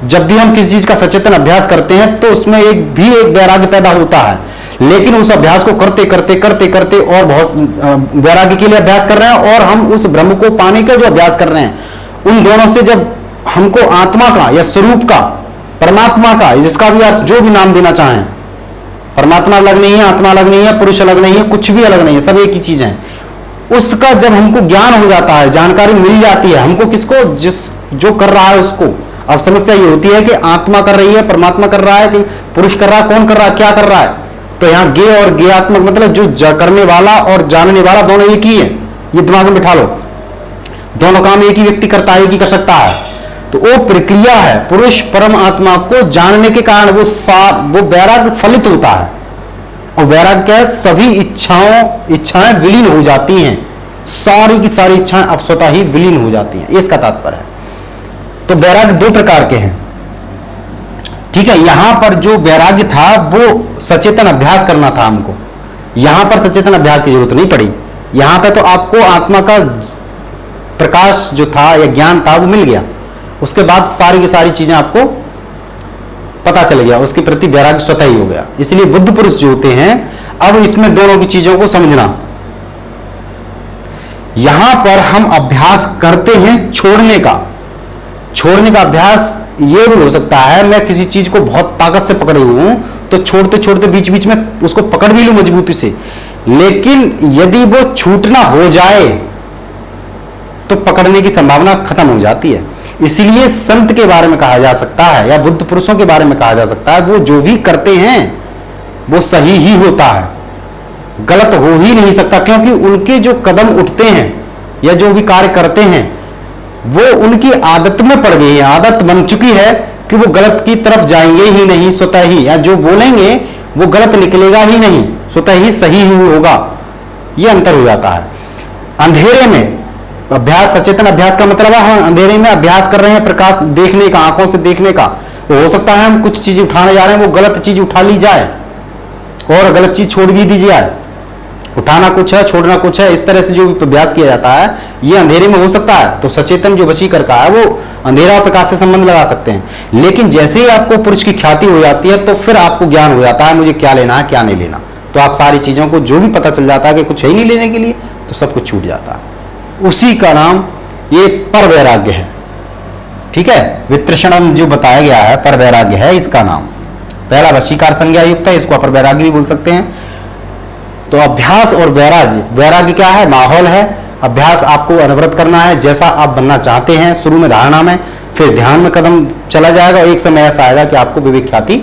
जब भी हम किसी चीज का सचेतन अभ्यास करते हैं तो उसमें एक वैराग्य पैदा होता है, लेकिन उस अभ्यास को करते करते करते करते और बहुत वैराग्य के लिए अभ्यास कर रहे हैं, और हम उस ब्रह्म को पाने का जो अभ्यास कर रहे हैं, उन दोनों से जब हमको आत्मा का या स्वरूप का, परमात्मा का, जिसका भी आप जो भी नाम देना चाहें, परमात्मा अलग नहीं है, आत्मा अलग नहीं है, पुरुष अलग नहीं है, कुछ भी अलग नहीं है, सब एक ही चीज है, उसका जब हमको ज्ञान हो जाता है, जानकारी मिल जाती है हमको, किसको, जिस जो कर रहा है उसको। अब समस्या ये होती है कि आत्मा कर रही है, परमात्मा कर रहा है, कि पुरुष कर रहा है, कौन कर रहा है, क्या कर रहा है। तो यहां गे और ज्ञात्मक मतलब जो करने वाला और जानने वाला दोनों एक ही है, ये दिमाग में बिठा लो, दोनों काम एक ही व्यक्ति करता है, एक ही कर सकता है। तो वो प्रक्रिया है, पुरुष परम आत्मा को जानने के कारण वो वैराग्य फलित होता है। और वैराग्य क्या है, सभी इच्छाएं विलीन हो जाती हैं, सारी की सारी इच्छाएं अब स्वतः ही विलीन हो जाती हैं, इसका तात्पर्य है। तो वैराग्य दो प्रकार के हैं, ठीक है। यहां पर जो वैराग्य था वो सचेतन अभ्यास करना था हमको, यहां पर सचेतन अभ्यास की जरूरत नहीं पड़ी। यहां पर तो आपको आत्मा का प्रकाश जो था या ज्ञान था वो मिल गया, उसके बाद सारी की सारी चीजें आपको पता चल गया, उसके प्रति वैराग्य स्वतः ही हो गया। इसलिए बुद्ध पुरुष जो होते हैं, अब इसमें दोनों की चीजों को समझना। यहां पर हम अभ्यास करते हैं छोड़ने का अभ्यास ये भी हो सकता है, मैं किसी चीज को बहुत ताकत से पकड़े हुए हूं तो छोड़ते छोड़ते बीच बीच में उसको पकड़ भी लूं मजबूती से, लेकिन यदि वो छूटना हो जाए तो पकड़ने की संभावना खत्म हो जाती है। इसलिए संत के बारे में कहा जा सकता है, या बुद्ध पुरुषों के बारे में कहा जा सकता है, वो जो भी करते हैं वो सही ही होता है, गलत हो ही नहीं सकता, क्योंकि उनके जो कदम उठते हैं या जो भी कार्य करते हैं वो उनकी आदत में पड़ गई है, आदत बन चुकी है कि वो गलत की तरफ जाएंगे ही नहीं स्वतः ही, या जो बोलेंगे वो गलत निकलेगा ही नहीं, स्वतः ही सही ही होगा। ये अंतर हो जाता है। अंधेरे में अभ्यास, सचेतन अभ्यास का मतलब है हम अंधेरे में अभ्यास कर रहे हैं, प्रकाश देखने का, आंखों से देखने का, तो हो सकता है हम कुछ चीज उठाने जा रहे हैं, वो गलत चीज उठा ली जाए और गलत चीज छोड़ भी दी जाए। उठाना कुछ है, छोड़ना कुछ है, इस तरह से जो अभ्यास किया जाता है ये अंधेरे में हो सकता है। तो सचेतन जो वशीकर का है वो अंधेरा और प्रकाश से संबंध लगा सकते हैं, लेकिन जैसे ही आपको पुरुष की ख्याति हो जाती है तो फिर आपको ज्ञान हो जाता है मुझे क्या लेना है क्या नहीं लेना, तो आप सारी चीजों को जो भी पता चल जाता है कि कुछ है ही नहीं लेने के लिए, तो सब कुछ छूट जाता है। उसी का नाम ये पर वैराग्य है, ठीक है। वितृषणम जो बताया गया है पर वैराग्य है इसका नाम, पहला वशीकार संज्ञा युक्त है, इसको अपर वैराग्य भी बोल सकते हैं। तो अभ्यास और वैराग्य, वैराग्य क्या है? माहौल है। अभ्यास आपको अनवरत करना है, जैसा आप बनना चाहते हैं शुरू में धारणा में, फिर ध्यान में कदम चला जाएगा और एक समय ऐसा आएगा कि आपको विवेक ख्याति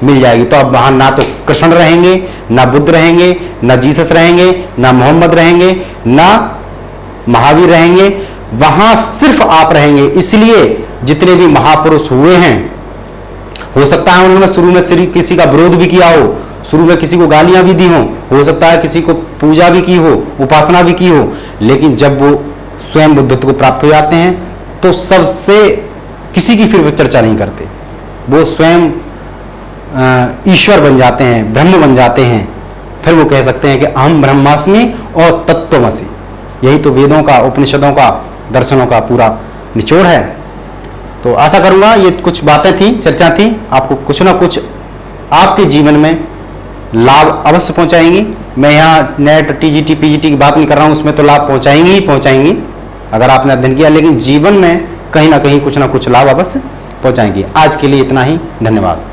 मिल जाएगी। तो अब वहां ना तो कृष्ण रहेंगे, ना बुद्ध रहेंगे, ना जीसस रहेंगे, ना मोहम्मद रहेंगे, ना महावीर रहेंगे, वहां सिर्फ आप रहेंगे। इसलिए जितने भी महापुरुष हुए हैं, हो सकता है उन्होंने शुरू में किसी का विरोध भी किया हो, शुरू में किसी को गालियां भी दी हो सकता है किसी को पूजा भी की हो, उपासना भी की हो, लेकिन जब वो स्वयं बुद्धत्व को प्राप्त हो जाते हैं तो सबसे किसी की फिर चर्चा नहीं करते, वो स्वयं ईश्वर बन जाते हैं, ब्रह्म बन जाते हैं। फिर वो कह सकते हैं कि अहम ब्रह्मास्मि और तत्त्वमसि। यही तो वेदों का, उपनिषदों का, दर्शनों का पूरा निचोड़ है। तो आशा करूंगा ये कुछ बातें थी, चर्चा थी, आपको कुछ ना कुछ आपके जीवन में लाभ अवश्य पहुंचाएंगी। मैं यहाँ नेट टीजीटी पीजीटी की बात नहीं कर रहा हूँ, उसमें तो लाभ पहुंचाएंगी ही पहुंचाएंगी अगर आपने अध्ययन किया, लेकिन जीवन में कहीं ना कहीं कुछ ना कुछ लाभ अवश्य पहुंचाएंगी। आज के लिए इतना ही, धन्यवाद।